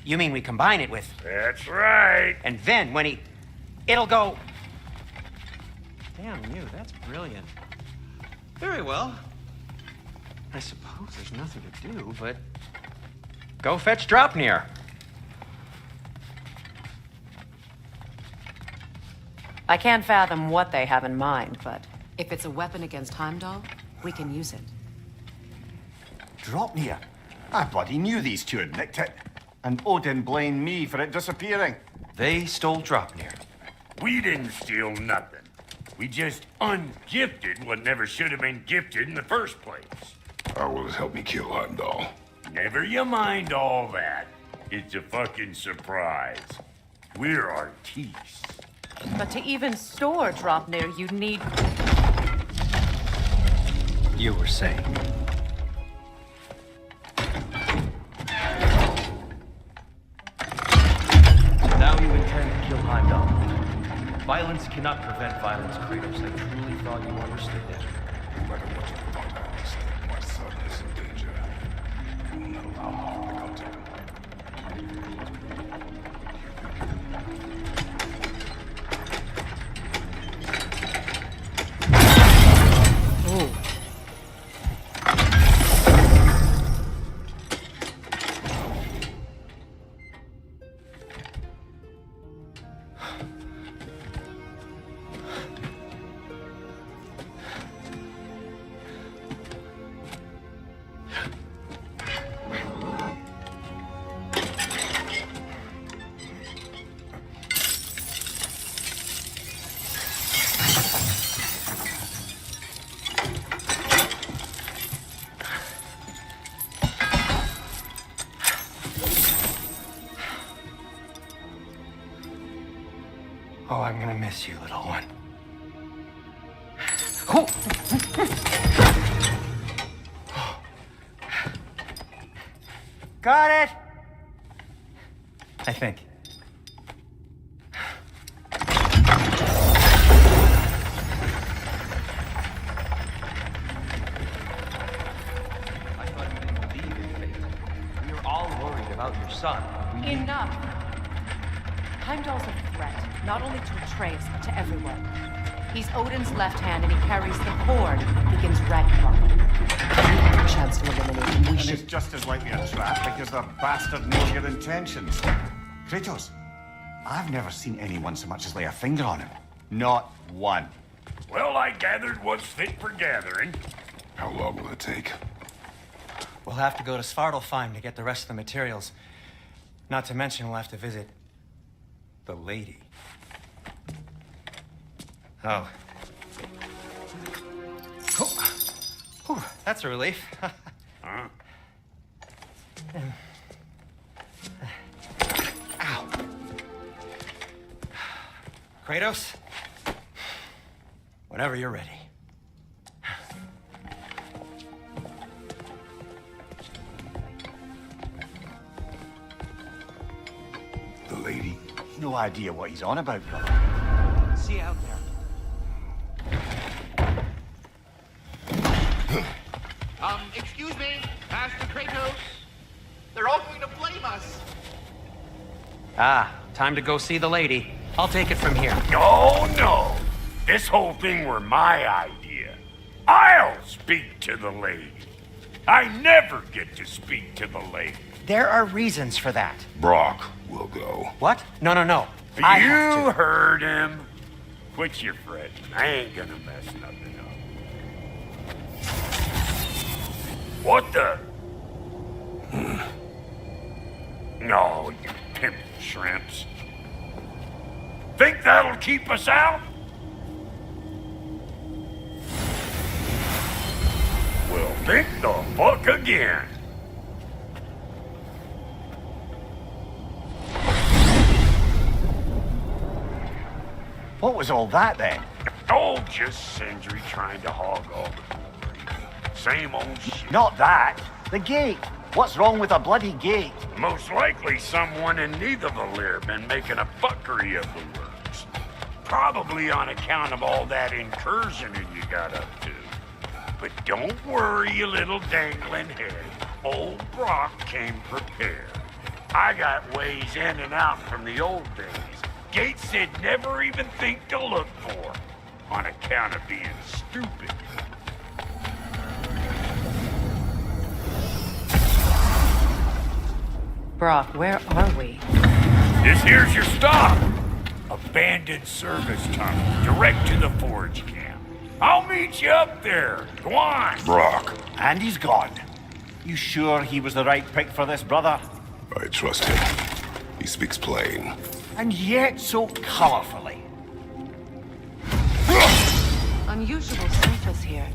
You mean we combine it with... That's right. And then when he... It'll go... Damn you, that's brilliant. Very well. I suppose there's nothing to do, but... Go fetch Dropnir. I can't fathom what they have in mind, but... If it's a weapon against Heimdall, we can use it. Dropnir. I bloody knew these two had nicked it. And Odin blamed me for it disappearing. They stole Dropnir. We didn't steal nothing. We just ungifted what never should have been gifted in the first place. How will it help me kill Heimdall? Never you mind all that. It's a fucking surprise. We're artistes. But to even store Dropnir, you'd need... You were saying. Now you intend to kill Heimdall. Violence cannot prevent violence, Kratos. I truly thought you understood that. No matter what you thought, I understand my son is in danger. I will not allow harm to come to him. Oh. Oh, I'm gonna miss you, little one. Got it! I think. I thought you didn't believe in fate. We were all worried about your son. Enough! Heimdall's a threat, not only to Atreus, but to everyone. He's Odin's left hand, and he carries the cord that begins Ragnarok. We have a chance to eliminate him. We And should... it's just as likely a trap because the bastard knows your intentions. Kratos, I've never seen anyone so much as lay a finger on him. Not one. Well, I gathered what's fit for gathering. How long will it take? We'll have to go to Svartalfheim to get the rest of the materials. Not to mention we'll have to visit... the lady. Oh. That's a relief. Huh? Ow. Kratos? Whenever you're ready. The lady? No idea what he's on about, brother. See you out there. Excuse me, Master Kratos. They're all going to blame us. Ah, time to go see the lady. I'll take it from here. Oh, no. This whole thing were my idea. I'll speak to the lady. I never get to speak to the lady. There are reasons for that. Brock will go. What? No. You heard him. Quit your fretting. I ain't gonna mess nothing up. What the? No, you pimp shrimps. Think that'll keep us out? Well, think the fuck again. What was all that then? Oh, just Sindri trying to hog all the glory. Same old shit. Not that. The gate. What's wrong with a bloody gate? Most likely someone in Nidavellir been making a fuckery of the works. Probably on account of all that incursioning you got up to. But don't worry, you little dangling head. Old Brock came prepared. I got ways in and out from the old days. Gates they'd never even think to look for. On account of being stupid. Brock, where are we? This here's your stop. Abandoned service tunnel, direct to the forge camp. I'll meet you up there. Go on. Brock. And he's gone. You sure he was the right pick for this, brother? I trust him. He speaks plain. And yet so colorfully. Unusual surface here.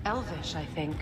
Elvish, I think.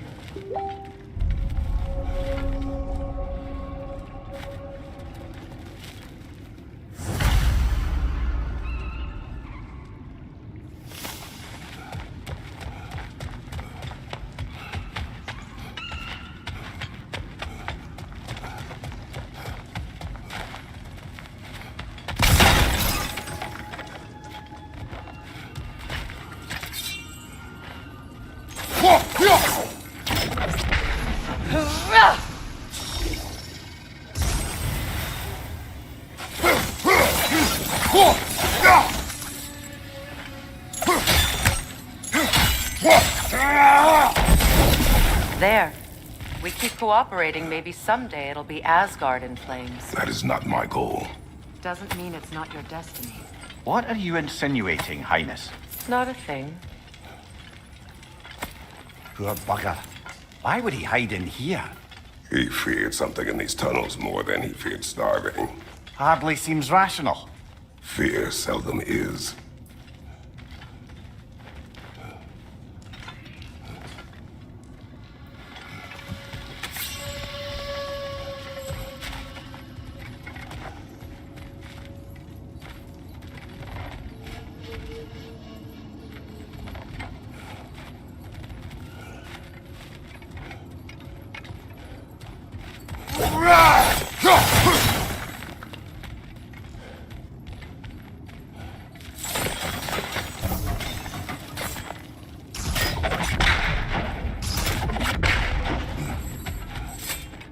There. We keep cooperating, maybe someday it'll be Asgard in flames. That is not my goal. Doesn't mean it's not your destiny. What are you insinuating, Highness? Not a thing. Poor bugger. Why would he hide in here? He feared something in these tunnels more than he feared starving. Hardly seems rational. Fear seldom is.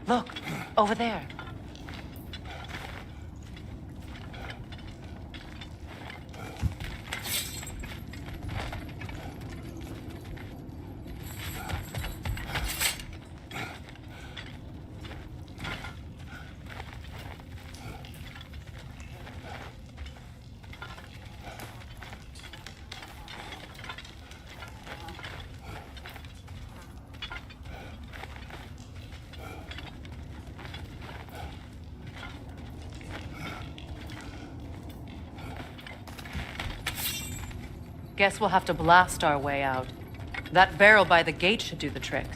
Look, over there. Guess we'll have to blast our way out. That barrel by the gate should do the trick.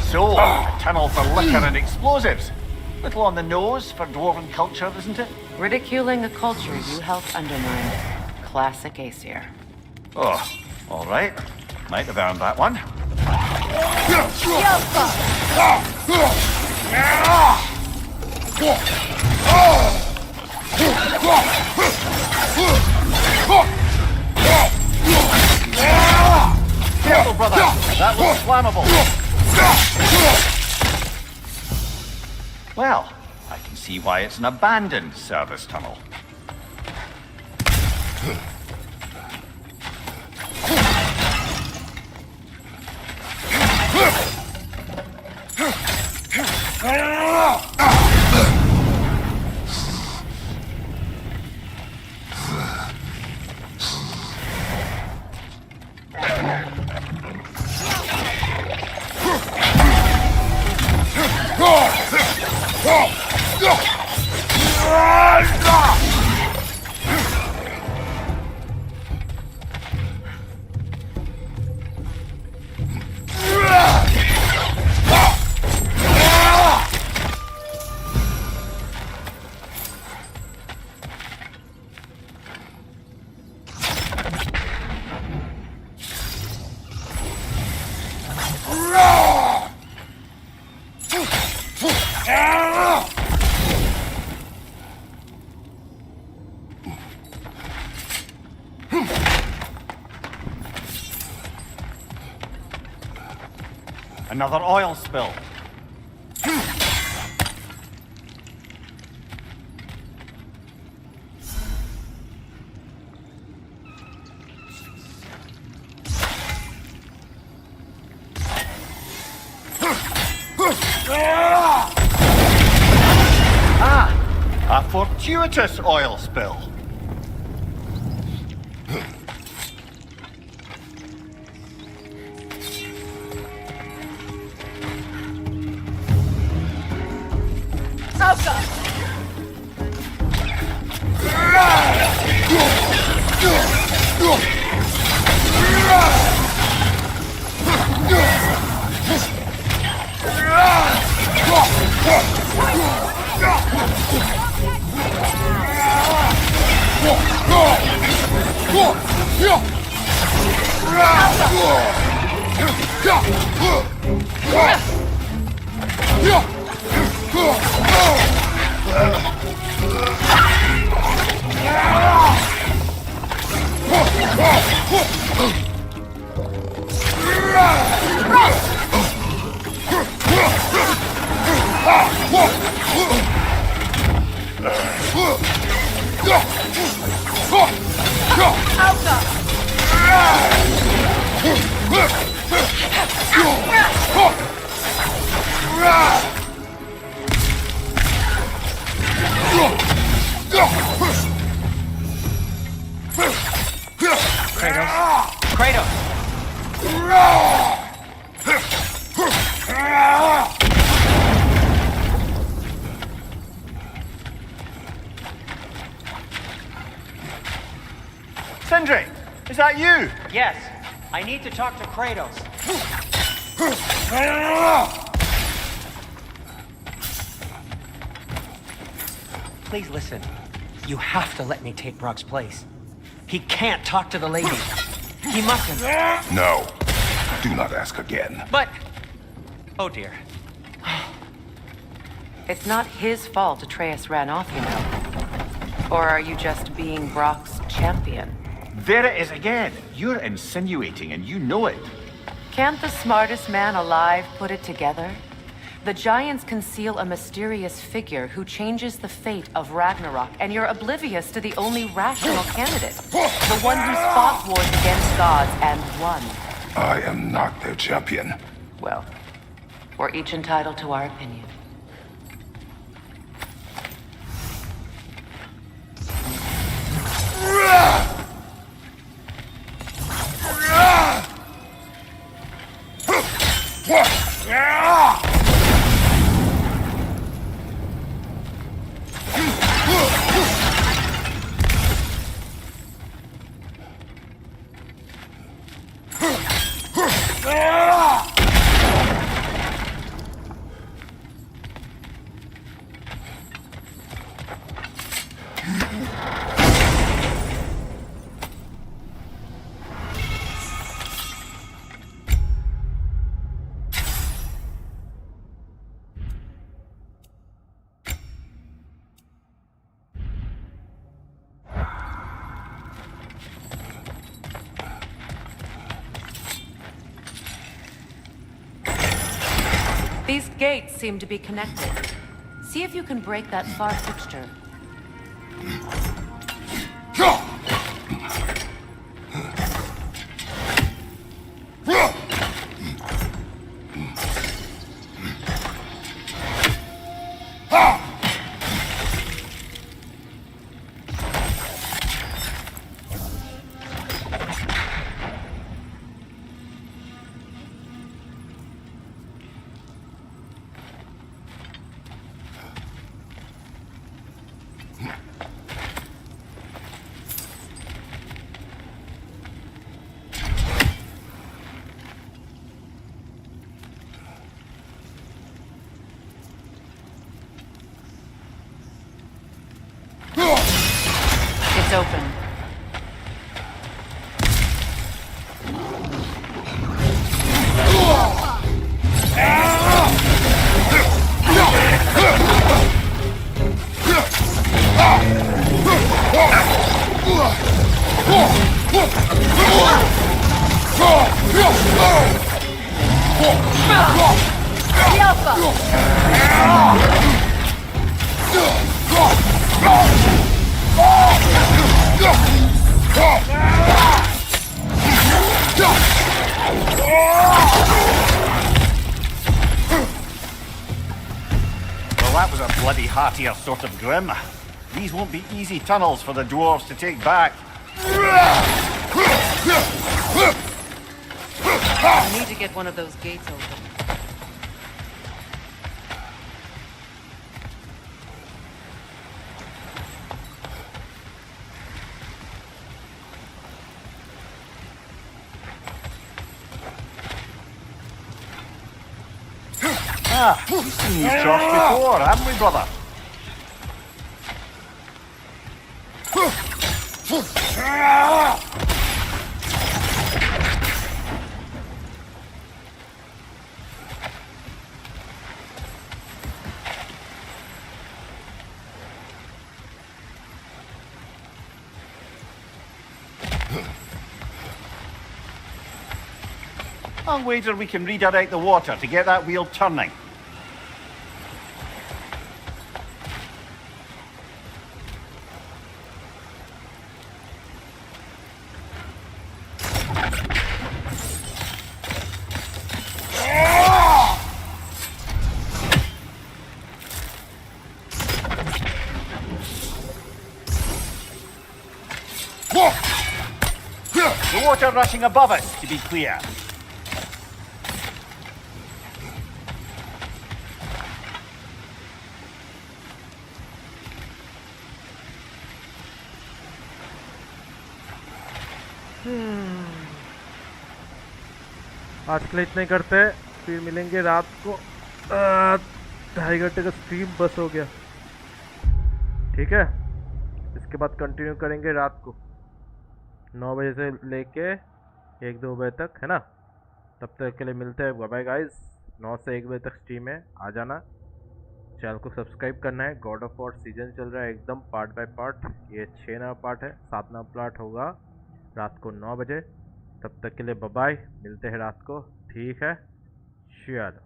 So, a tunnel for liquor and explosives. Little on the nose for dwarven culture, isn't it? Ridiculing a culture you helped undermine. Classic Aesir. Oh, all right. Might have earned that one. Careful, brother. That looks flammable. Well, I can see why it's an abandoned service tunnel. Another oil spill. Ah, a fortuitous oil spill. Sindri, is that you? Yes. I need to talk to Kratos. Please listen. You have to let me take Brock's place. He can't talk to the lady. He mustn't. No. Do not ask again. But... Oh dear. It's not his fault Atreus ran off, you know. Or are you just being Brock's champion? There it is again. You're insinuating and you know it. Can't the smartest man alive put it together? The Giants conceal a mysterious figure who changes the fate of Ragnarok, and you're oblivious to the only rational candidate. The one who's fought wars against gods and won. I am not their champion. Well, we're each entitled to our opinion. These gates seem to be connected. See if you can break that far fixture. It's open. Well, that was a bloody heartier sort of grim. These won't be easy tunnels for the dwarves to take back. I need to get one of those gates open. Ah, we've seen these troughs before, haven't we, brother? I'll wager we can redirect the water to get that wheel turning. The water rushing above us, to be clear. आज के लिए इतना ही करते हैं, फिर मिलेंगे रात को। 2.5 घंटे का स्ट्रीम बस हो गया, ठीक है। इसके बाद कंटिन्यू करेंगे रात को 9 बजे से लेके 1-2 बजे तक, है ना। तब तक के लिए मिलते हैं, बाय गाइस। 9 से 1 बजे तक स्ट्रीम है, आ जाना। चैनल को सब्सक्राइब करना है। गॉड ऑफ वॉर सीजन चल रहा है एकदम पार्ट बाय पार्ट। ये 6 नंबर पार्ट है, 7 नंबर पार्ट होगा रात को 9 बजे। तब तक के लिए बाय, मिलते हैं रात को, ठीक है। चलो।